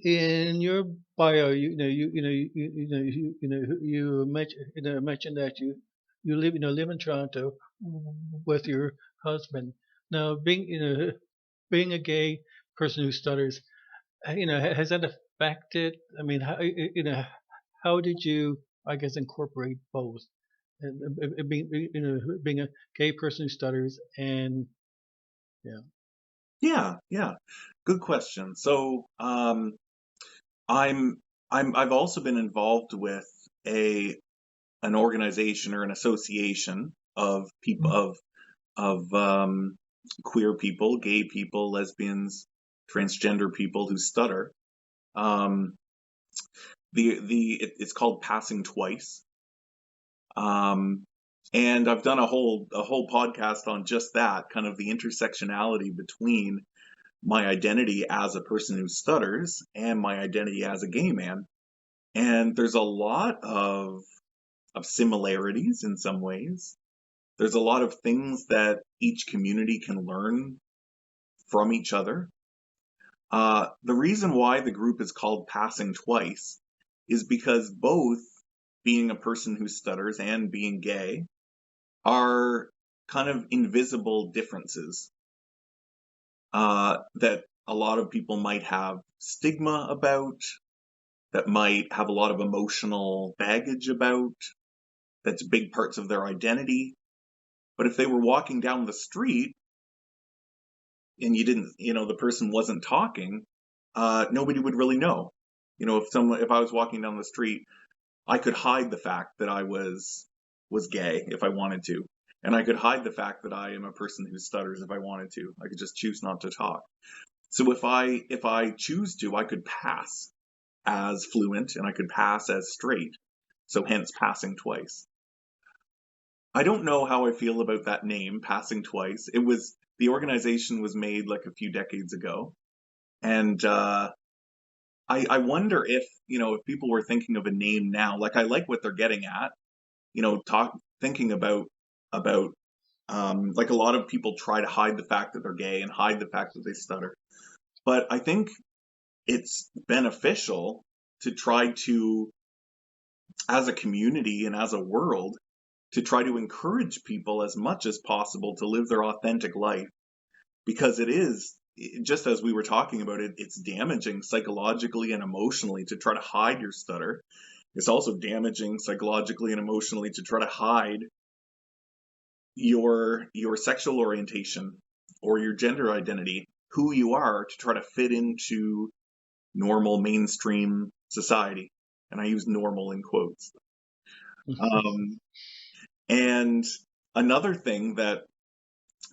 in your bio, you mentioned that you live in Toronto with your husband. Now, being a gay person who stutters, has that affected? I mean, how did you, I guess, incorporate both? Being a gay person who stutters and yeah. Yeah. Good question. So, I've also been involved with an organization or an association of people of queer people, gay people, lesbians, transgender people who stutter. It's called Passing Twice. And I've done a whole podcast on just that, kind of the intersectionality between my identity as a person who stutters and my identity as a gay man. And there's a lot of similarities in some ways. There's a lot of things that each community can learn from each other. The reason why the group is called Passing Twice is because both being a person who stutters and being gay are kind of invisible differences that a lot of people might have stigma about, that might have a lot of emotional baggage about, that's big parts of their identity. But if they were walking down the street and the person wasn't talking, nobody would really know. If I was walking down the street, I could hide the fact that I was gay if I wanted to. And I could hide the fact that I am a person who stutters if I wanted to. I could just choose not to talk. So if I choose to, I could pass as fluent and I could pass as straight. So hence Passing Twice. I don't know how I feel about that name, Passing Twice. The organization was made like a few decades ago. And I wonder if people were thinking of a name now. Like, I like what they're getting at, thinking about like, a lot of people try to hide the fact that they're gay and hide the fact that they stutter. But I think it's beneficial to try to, as a community and as a world, to try to encourage people as much as possible to live their authentic life, because it is, just as we were talking about it, it's damaging psychologically and emotionally to try to hide your stutter. It's also damaging psychologically and emotionally to try to hide your sexual orientation or your gender identity, who you are, to try to fit into normal mainstream society. And I use normal in quotes. And another thing that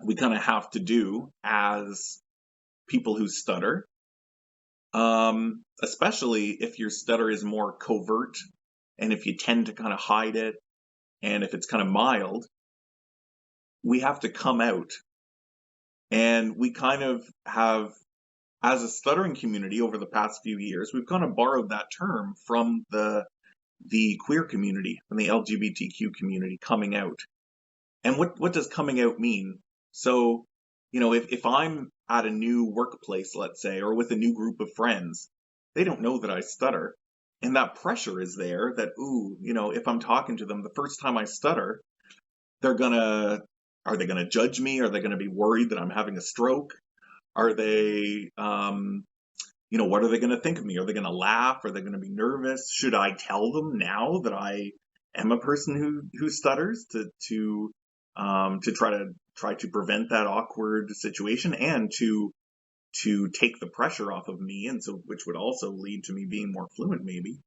we kind of have to do as people who stutter, especially if your stutter is more covert and if you tend to kind of hide it, and if it's kind of mild, we have to come out. And we kind of have, as a stuttering community over the past few years, we've kind of borrowed that term from the queer community, from the LGBTQ community, coming out. And what does coming out mean? So, if I'm at a new workplace, let's say, or with a new group of friends, they don't know that I stutter. And that pressure is there that, ooh, if I'm talking to them the first time I stutter, are they gonna judge me? Are they gonna be worried that I'm having a stroke? Are they, what are they gonna think of me? Are they gonna laugh? Are they gonna be nervous? Should I tell them now that I am a person who stutters to try to prevent that awkward situation and to take the pressure off of me, and so which would also lead to me being more fluent, maybe.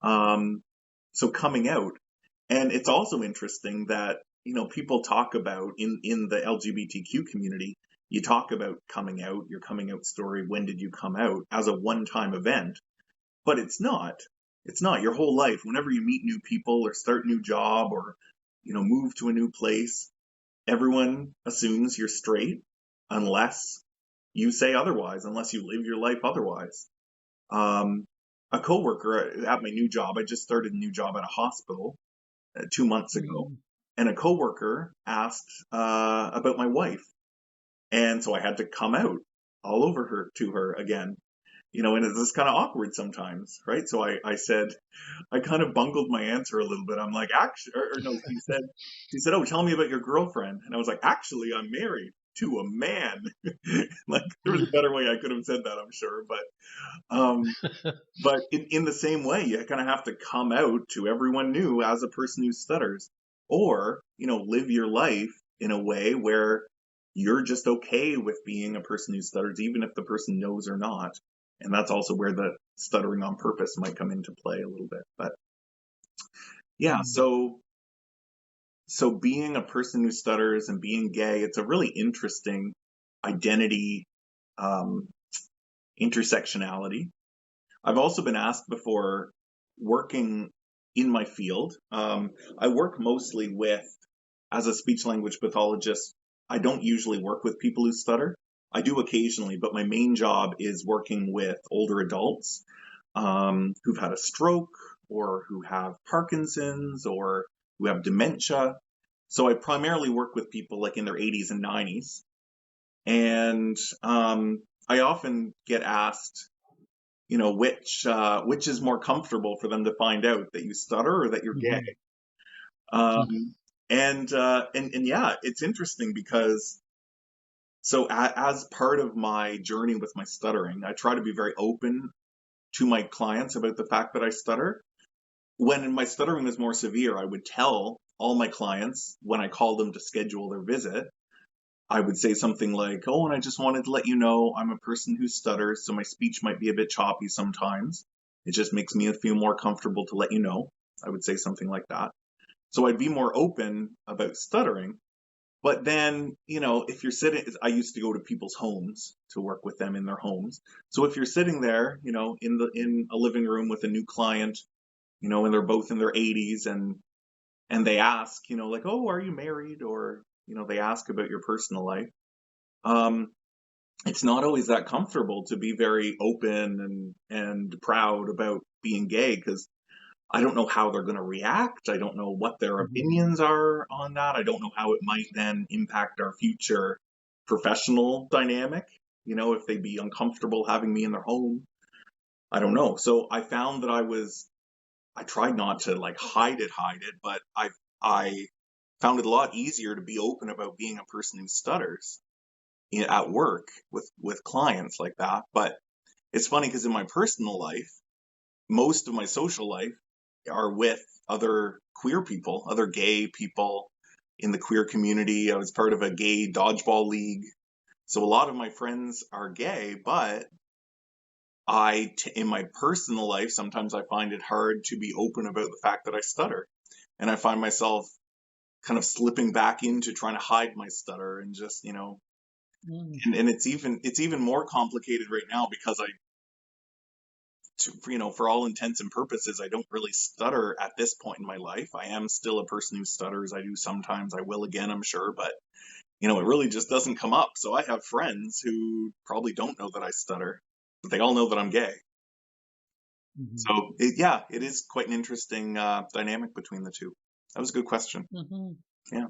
So coming out. And it's also interesting that, people talk about in the LGBTQ community, you talk about coming out, your coming out story, when did you come out, as a one-time event. But it's not. It's not your whole life. Whenever you meet new people or start a new job or, move to a new place, everyone assumes you're straight unless you say otherwise, unless you live your life otherwise. A coworker at my new job, I just started a new job at a hospital 2 months ago, and a coworker asked about my wife, and so I had to come out all over to her again, and it's just kind of awkward sometimes, right? So I said, I kind of bungled my answer a little bit. I'm like, actually, or no, she said, oh, tell me about your girlfriend, and I was like, actually, I'm married to a man. Like, there was a better way I could have said that, I'm sure, but in the same way, you kind of have to come out to everyone new as a person who stutters, or, live your life in a way where you're just okay with being a person who stutters, even if the person knows or not. And that's also where the stuttering on purpose might come into play a little bit. But yeah, so being a person who stutters and being gay, it's a really interesting identity, intersectionality. I've also been asked before, working in my field. I work mostly as a speech-language pathologist, I don't usually work with people who stutter. I do occasionally, but my main job is working with older adults who've had a stroke or who have Parkinson's or who have dementia. So I primarily work with people like in their 80s and 90s. And I often get asked, which is more comfortable for them to find out, that you stutter or that you're gay. And yeah, it's interesting because so as part of my journey with my stuttering, I try to be very open to my clients about the fact that I stutter. When my stuttering was more severe, I would tell all my clients when I called them to schedule their visit, I would say something like, oh, and I just wanted to let you know I'm a person who stutters, so my speech might be a bit choppy sometimes. It just makes me feel more comfortable to let you know. I would say something like that. So I'd be more open about stuttering. But then, if you're sitting, I used to go to people's homes to work with them in their homes. So if you're sitting there, in a living room with a new client, and they're both in their 80s and they ask, like, oh, are you married? Or, they ask about your personal life. It's not always that comfortable to be very open and proud about being gay, because I don't know how they're going to react. I don't know what their opinions are on that. I don't know how it might then impact our future professional dynamic, if they'd be uncomfortable having me in their home. I don't know. So I found that I tried not to like hide it, but I found it a lot easier to be open about being a person who stutters at work with clients like that. But it's funny because in my personal life, most of my social life are with other queer people, other gay people in the queer community. I was part of a gay dodgeball league. So a lot of my friends are gay, but in my personal life, sometimes I find it hard to be open about the fact that I stutter. And I find myself kind of slipping back into trying to hide my stutter and just, and it's even more complicated right now because for all intents and purposes, I don't really stutter at this point in my life. I am still a person who stutters. I do sometimes. I will again, I'm sure, but it really just doesn't come up. So I have friends who probably don't know that I stutter, but they all know that I'm gay. Mm-hmm. So it is quite an interesting dynamic between the two. That was a good question. Mm-hmm. Yeah.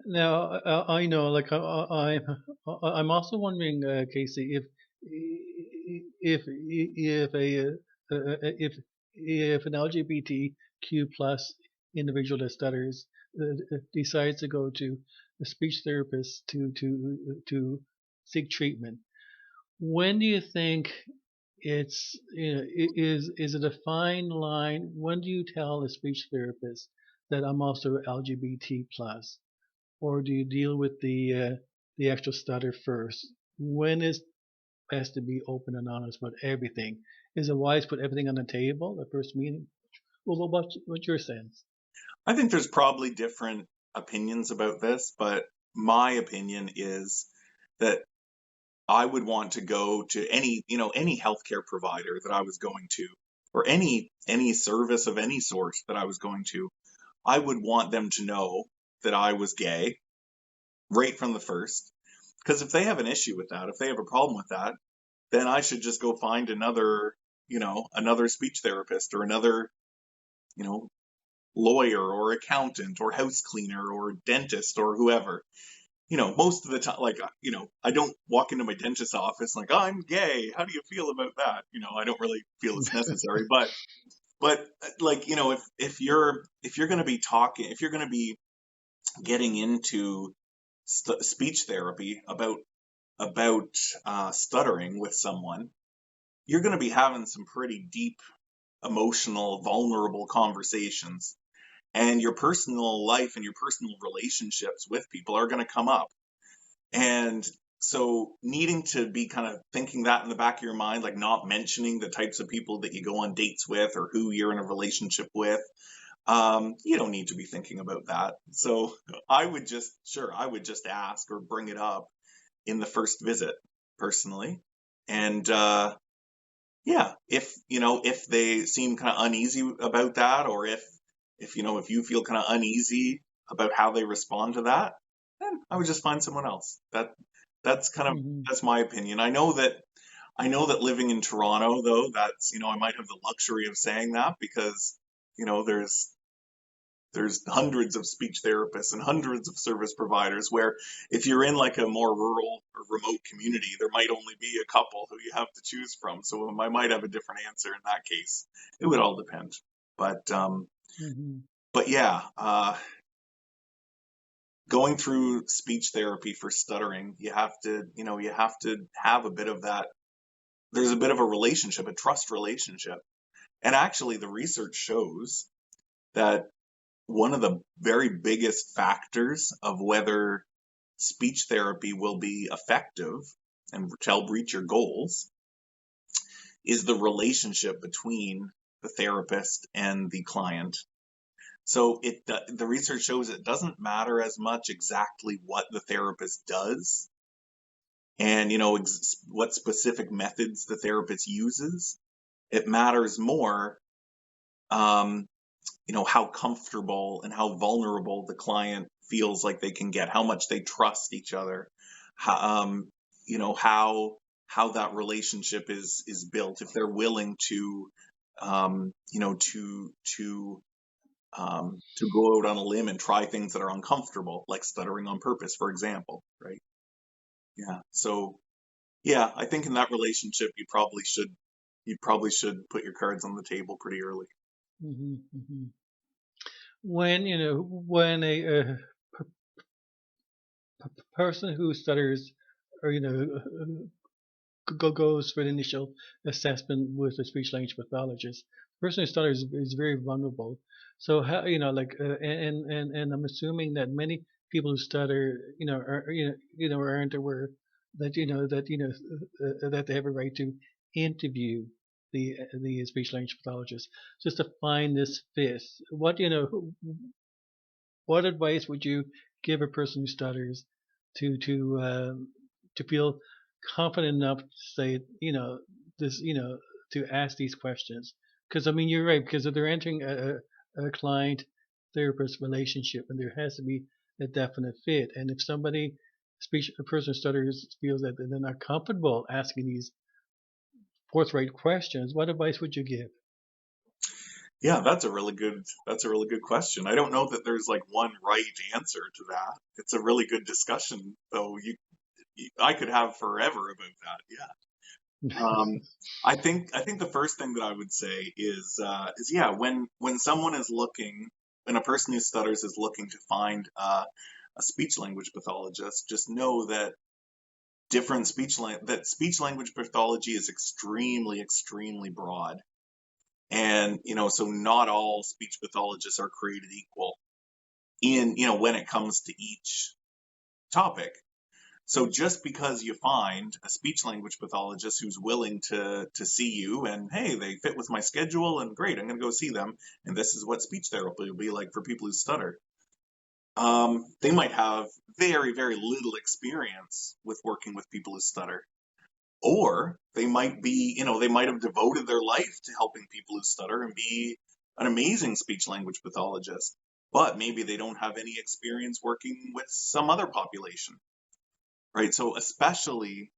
Now, I know, like, I'm also wondering, Casey, if a if an LGBTQ plus individual that stutters decides to go to a speech therapist to seek treatment, when do you think it's is it a fine line? When do you tell a speech therapist that I'm also LGBT plus? Or do you deal with the actual stutter first? When is best to be open and honest about everything? Is it wise to put everything on the table at first meeting? Well, what's your sense? I think there's probably different opinions about this, but my opinion is that I would want to go to any healthcare provider that I was going to, or any service of any sort that I was going to. I would want them to know that I was gay right from the first. Because if they have an issue with that, if they have a problem with that, then I should just go find another speech therapist or another, lawyer or accountant or house cleaner or dentist or whoever. Most of the time, like, I don't walk into my dentist's office like, oh, I'm gay. How do you feel about that? I don't really feel it's necessary, but like, if you're going to be talking, if you're going to be getting into speech therapy about stuttering with someone, you're going to be having some pretty deep, emotional, vulnerable conversations, and your personal life and your personal relationships with people are going to come up. And so needing to be kind of thinking that in the back of your mind, like not mentioning the types of people that you go on dates with or who you're in a relationship with, you don't need to be thinking about that. So I would just ask or bring it up in the first visit personally. And if they seem kind of uneasy about that, or if you feel kind of uneasy about how they respond to that, then I would just find someone else. Mm-hmm. That's my opinion. I know that living in Toronto, though, that's I might have the luxury of saying that because there's hundreds of speech therapists and hundreds of service providers, where if you're in like a more rural or remote community, there might only be a couple who you have to choose from. So I might have a different answer in that case. It would all depend. But Mm-hmm. but yeah, going through speech therapy for stuttering, you have to have a bit of that. There's a bit of a relationship, a trust relationship. And actually the research shows that one of the very biggest factors of whether speech therapy will be effective and help reach your goals is the relationship between the therapist and the client. So the research shows it doesn't matter as much exactly what the therapist does and what specific methods the therapist uses. It matters more how comfortable and how vulnerable the client feels like they can get, how much they trust each other, how, how that relationship is built, if they're willing to, to go out on a limb and try things that are uncomfortable, like stuttering on purpose, for example, right? Yeah. So, yeah, I think in that relationship, you probably should put your cards on the table pretty early. Mm-hmm. Mm-hmm. When a person who stutters or goes for the initial assessment with a speech language pathologist. The person who stutters is very vulnerable. So how and I'm assuming that many people who stutter aren't aware that that they have a right to interview the speech language pathologist just to find this fit. What advice would you give a person who stutters to to feel confident enough to say, this, to ask these questions. Because I mean, you're right. Because if they're entering a client therapist relationship, and there has to be a definite fit. And if a person stutters feels that they're not comfortable asking these forthright questions, what advice would you give? Yeah, that's a really good question. I don't know that there's like one right answer to that. It's a really good discussion, though. I could have forever about that. Yeah. I think the first thing that I would say is yeah, when someone is looking, when a person who stutters is looking to find a speech language pathologist, just know that speech language pathology is extremely broad. And, so not all speech pathologists are created equal in, when it comes to each topic. So just because you find a speech language pathologist who's willing to see you and, hey, they fit with my schedule and great, I'm going to go see them. And this is what speech therapy will be like for people who stutter. They might have very little experience with working with people who stutter. Or they might be, they might have devoted their life to helping people who stutter and be an amazing speech language pathologist, but maybe they don't have any experience working with some other population, right? So especially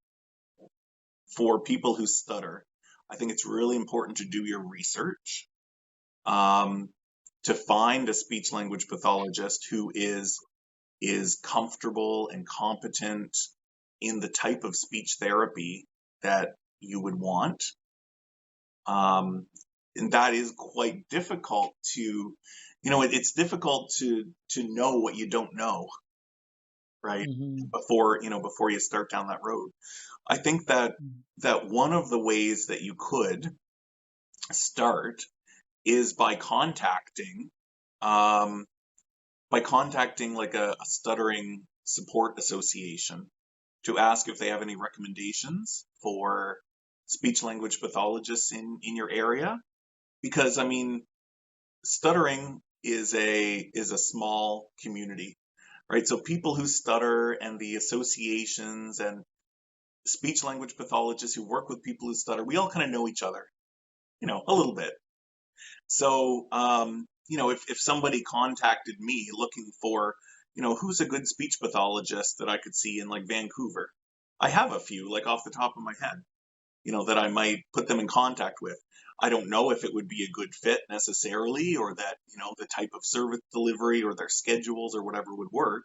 for people who stutter, I think it's really important to do your research, to find a speech language pathologist who is comfortable and competent in the type of speech therapy that you would want. And that is quite difficult to, it's difficult to know what you don't know, right? Mm-hmm. Before you start down that road. I think that one of the ways that you could start is um, by contacting like a stuttering support association to ask if they have any recommendations for speech language pathologists in your area. Because I mean, stuttering is a small community, right? So people who stutter and the associations and speech language pathologists who work with people who stutter, we all kind of know each other, a little bit. So, if somebody contacted me looking for, who's a good speech pathologist that I could see in like Vancouver, I have a few like off the top of my head, that I might put them in contact with. I don't know if it would be a good fit necessarily, or that, the type of service delivery or their schedules or whatever would work.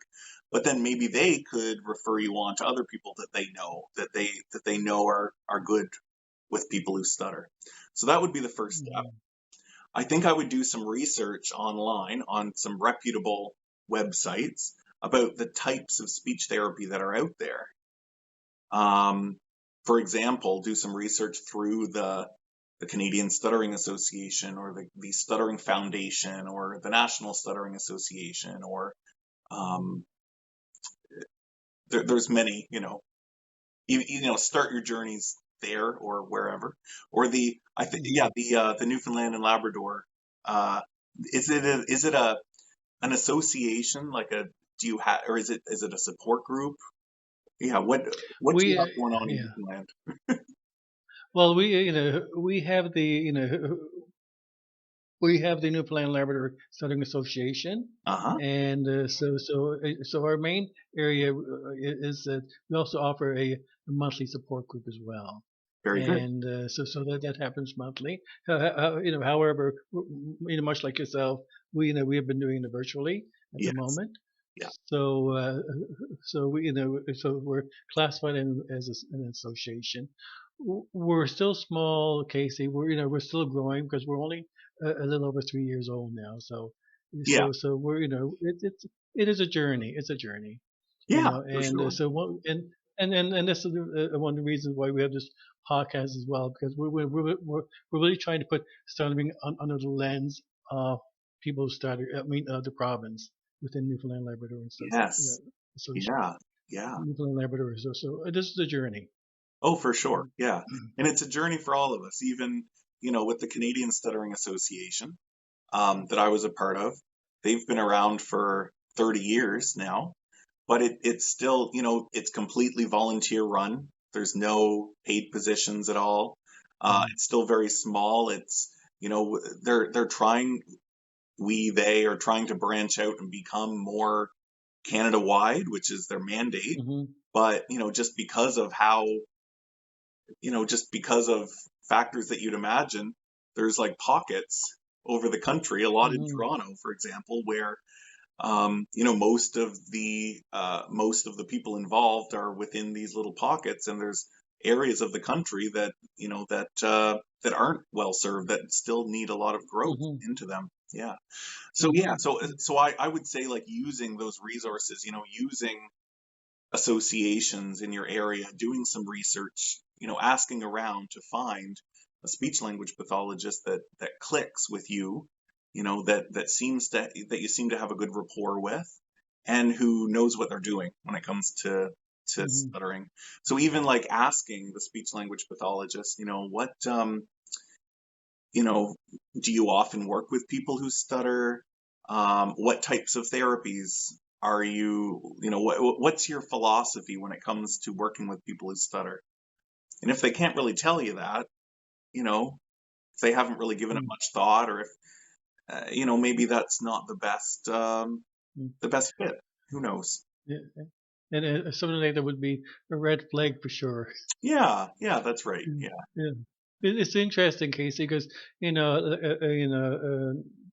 But then maybe they could refer you on to other people that they know are good with people who stutter. So that would be the first step. I think I would do some research online on some reputable websites about the types of speech therapy that are out there. For example, do some research through the Canadian Stuttering Association or the Stuttering Foundation or the National Stuttering Association, or there's many, start your journeys there or wherever. Or the Newfoundland and Labrador. Is it an association, like a do you have, or is it a support group? Yeah, what do you We have going on in yeah. Newfoundland? Well, we have the Newfoundland Labrador Stuttering Association, Uh-huh. and so our main area is that we also offer a monthly support group as well, Very good. and so that happens monthly. However, much like yourself, we have been doing it virtually at the Yes. moment. Yeah. So so we're classified as an association. We're still small, Casey. We're still growing because we're only a little over 3 years old now. Yeah. So we're it is a journey. It's a journey, Yeah, for and sure. so one and this is one of the reasons why we have this podcast as well, because we're really trying to put stuttering under the lens of people who stutter. I mean, the province within Newfoundland Labrador and stuff. Yes. Association Yeah. Yeah. Newfoundland Labrador. So this is a journey. Oh, for sure. Yeah. And it's a journey for all of us, even, with the Canadian Stuttering Association, that I was a part of. They've been around for 30 years now, but it's still, it's completely volunteer run. There's no paid positions at all. It's still very small. It's, they're trying, they are trying to branch out and become more Canada-wide, which is their mandate. Mm-hmm. But, just because of how, just because of factors that you'd imagine, there's like pockets over the country, a lot in Mm-hmm. Toronto, for example, where most of the people involved are within these little pockets, and there's areas of the country that that aren't well served, that still need a lot of growth Mm-hmm. into them. Yeah. So yeah, so Mm-hmm. so I would say, like, using those resources, using associations in your area, doing some research, asking around to find a speech language pathologist that clicks with you, that you seem to have a good rapport with, and who knows what they're doing when it comes to Mm-hmm. stuttering. So even like asking the speech language pathologist, what you know, do you often work with people who stutter? What types of therapies are what's your philosophy when it comes to working with people who stutter? And if they can't really tell you that, if they haven't really given it much thought, or if, maybe that's not Mm-hmm. the best fit. Who knows? Yeah. And something like that would be a red flag for sure. Yeah, yeah, that's right. Mm. Yeah. Yeah, it's interesting, Casey, because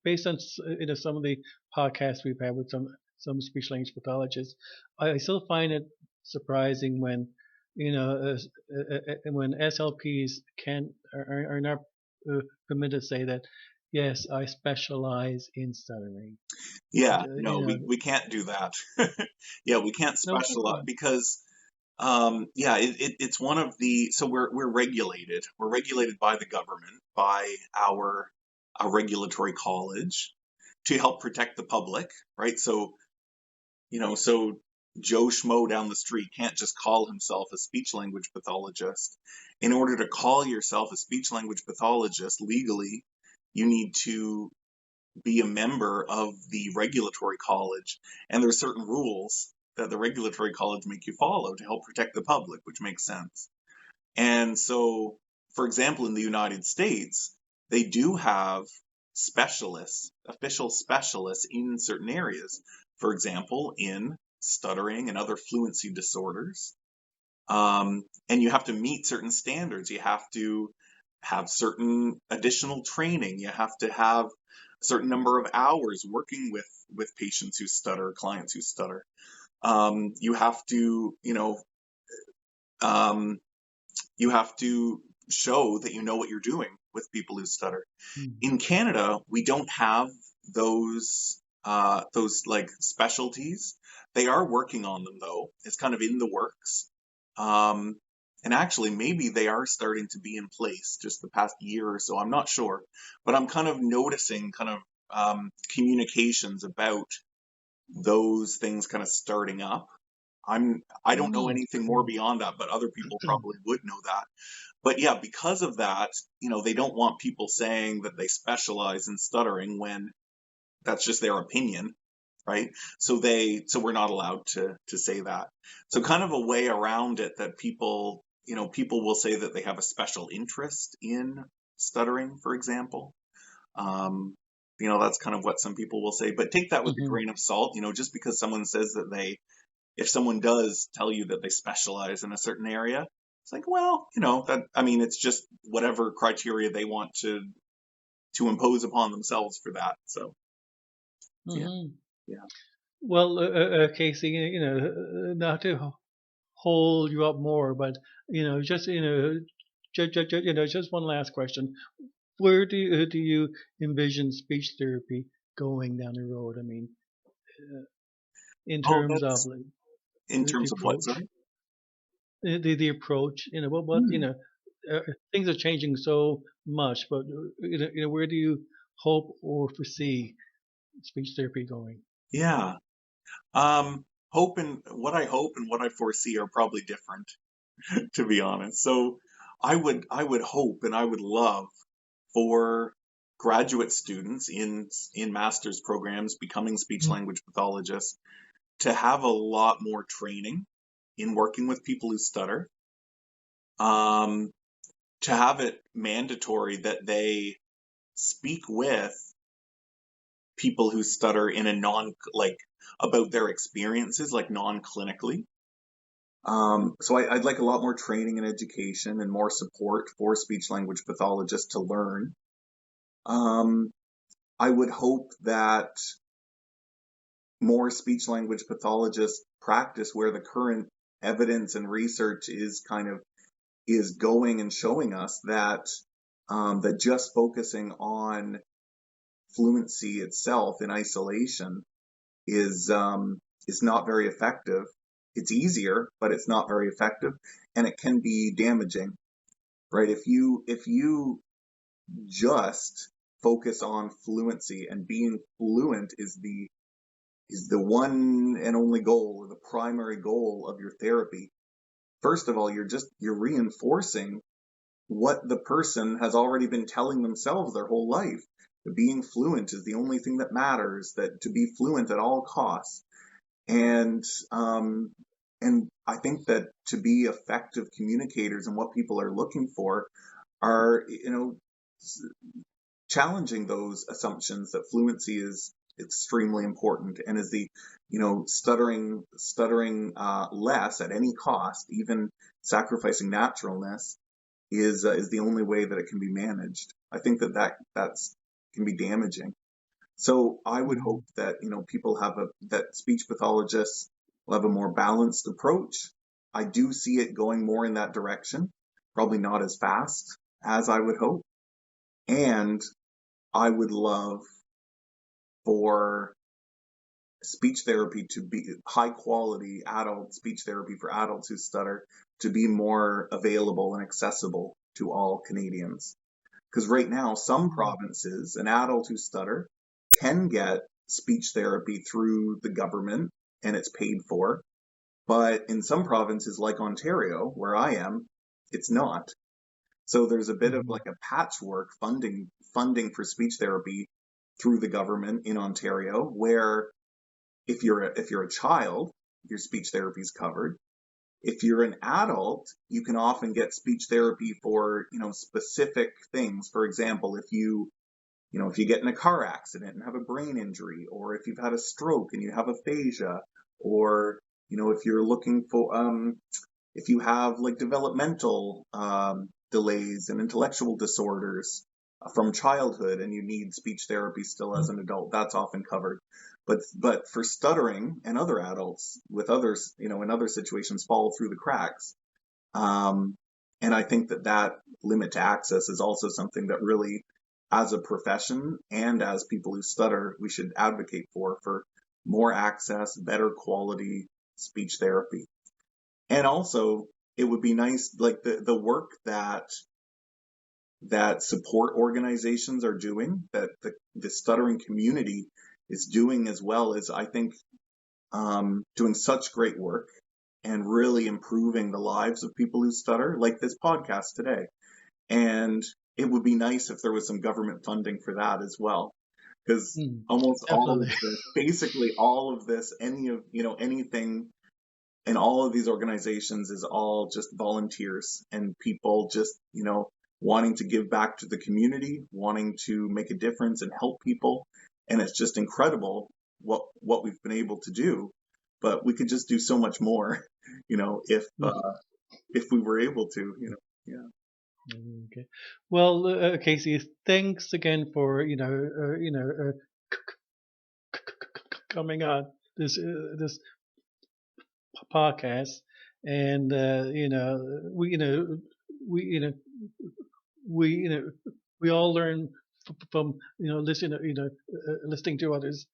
based on some of the podcasts we've had with some speech language pathologists, I still find it surprising when when SLPs are not permitted to say that, yes, I specialize in stuttering. Yeah, Uh, no, you know, we can't do that. Yeah, we can't no, of course specialize not. because yeah, it's one of the, so we're regulated. We're regulated by the government, by our a regulatory college, to help protect the public, right? So, so Joe Schmo down the street can't just call himself a speech language pathologist. In order to call yourself a speech language pathologist legally, you need to be a member of the regulatory college, and there are certain rules that the regulatory college make you follow to help protect the public, which makes sense. And so, for example, in the United States, they do have specialists, official specialists in certain areas. For example, in stuttering and other fluency disorders. And you have to meet certain standards. You have to have certain additional training. You have to have a certain number of hours working with patients who stutter, clients who stutter. You have to, um, you have to show that you know what you're doing with people who stutter. Mm. In Canada, we don't have those like specialties. They are working on them, though. It's kind of in the works. Um, and actually, maybe they are starting to be in place just the past year or so. I'm not sure, but I'm kind of noticing kind of communications about those things kind of starting up. I don't know Mm. anything more beyond that, but other people probably would know that. But yeah, because of that, they don't want people saying that they specialize in stuttering when that's just their opinion, right? So we're not allowed to say that. So kind of a way around it, that people will say that they have a special interest in stuttering, for example. Um, that's kind of what some people will say, but take that with a Mm-hmm. grain of salt. Just because someone says that if someone does tell you that they specialize in a certain area, it's like, well, it's just whatever criteria they want to impose upon themselves for that. So yeah, Mm-hmm. yeah. Well, Casey, not to hold you up more, but just just one last question. Where do you envision speech therapy going down the road? I mean, in Oh, terms of that's like in the terms of what, approach, sorry? the approach. What Hmm. things are changing so much, but where do you hope or foresee speech therapy going? Yeah. What I hope and what I foresee are probably different, to be honest. So I would hope and I would love for graduate students in master's programs becoming speech language pathologists to have a lot more training in working with people who stutter. Um, to have it mandatory that they speak with people who stutter in a about their experiences, like non-clinically. So I'd like a lot more training and education and more support for speech-language pathologists to learn. I would hope that more speech-language pathologists practice where the current evidence and research is going and showing us that that just focusing on fluency itself in isolation is not very effective. It's easier, but it's not very effective, and it can be damaging, right? If you just focus on fluency, and being fluent is the one and only goal, or the primary goal of your therapy. First of all, you're reinforcing what the person has already been telling themselves their whole life. That being fluent is the only thing that matters, that to be fluent at all costs. And I think that to be effective communicators and what people are looking for are, challenging those assumptions that fluency is extremely important and is the, stuttering less at any cost, even sacrificing naturalness, is the only way that it can be managed. I think that's can be damaging. So I would hope that, people that speech pathologists will have a more balanced approach. I do see it going more in that direction, probably not as fast as I would hope. And I would love for speech therapy to be high quality adult speech therapy for adults who stutter to be more available and accessible to all Canadians. Because right now, some provinces, an adult who stutter can get speech therapy through the government and it's paid for. But in some provinces like Ontario, where I am, it's not. So there's a bit of like a patchwork funding for speech therapy through the government in Ontario, where if you're a child, your speech therapy is covered. If you're an adult, you can often get speech therapy for, specific things. For example, if you get in a car accident and have a brain injury, or if you've had a stroke and you have aphasia, or, if you're looking for, if you have like developmental delays and intellectual disorders from childhood and you need speech therapy still as an adult, that's often covered. But for stuttering and other adults with others, in other situations fall through the cracks. And I think that limit to access is also something that really, as a profession and as people who stutter, we should advocate for more access, better quality speech therapy. And also, it would be nice, like the work that support organizations are doing, that the stuttering community is doing as well, as I think doing such great work and really improving the lives of people who stutter, like this podcast today. And it would be nice if there was some government funding for that as well, because almost all of this, basically all of this, anything in all of these organizations is all just volunteers and people just, wanting to give back to the community, wanting to make a difference and help people. And it's just incredible what we've been able to do, but we could just do so much more, if we were able to, yeah. Okay. Well, Casey, thanks again for coming on this podcast, and we all learn from listening to others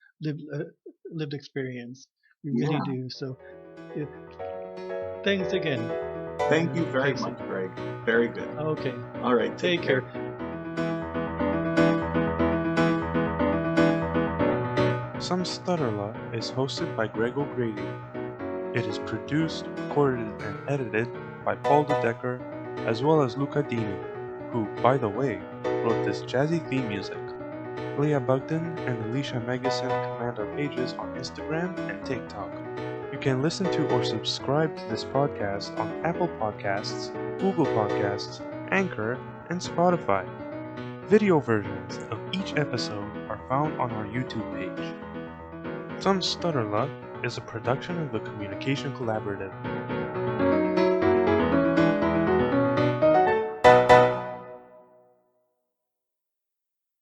lived experience. We really do. So, thanks again. Thank you very much, Greg. Very good. Okay. All right. Take care. Some Stutterla is hosted by Greg O'Grady. It is produced, recorded, and edited by Paul De Decker, as well as Luca Dini, who, by the way, wrote this jazzy theme music. Leah Bugden and Alicia Megison command our pages on Instagram and TikTok. You can listen to or subscribe to this podcast on Apple Podcasts, Google Podcasts, Anchor, and Spotify. Video versions of each episode are found on our YouTube page. Some Stutter Luck is a production of the Communication Collaborative.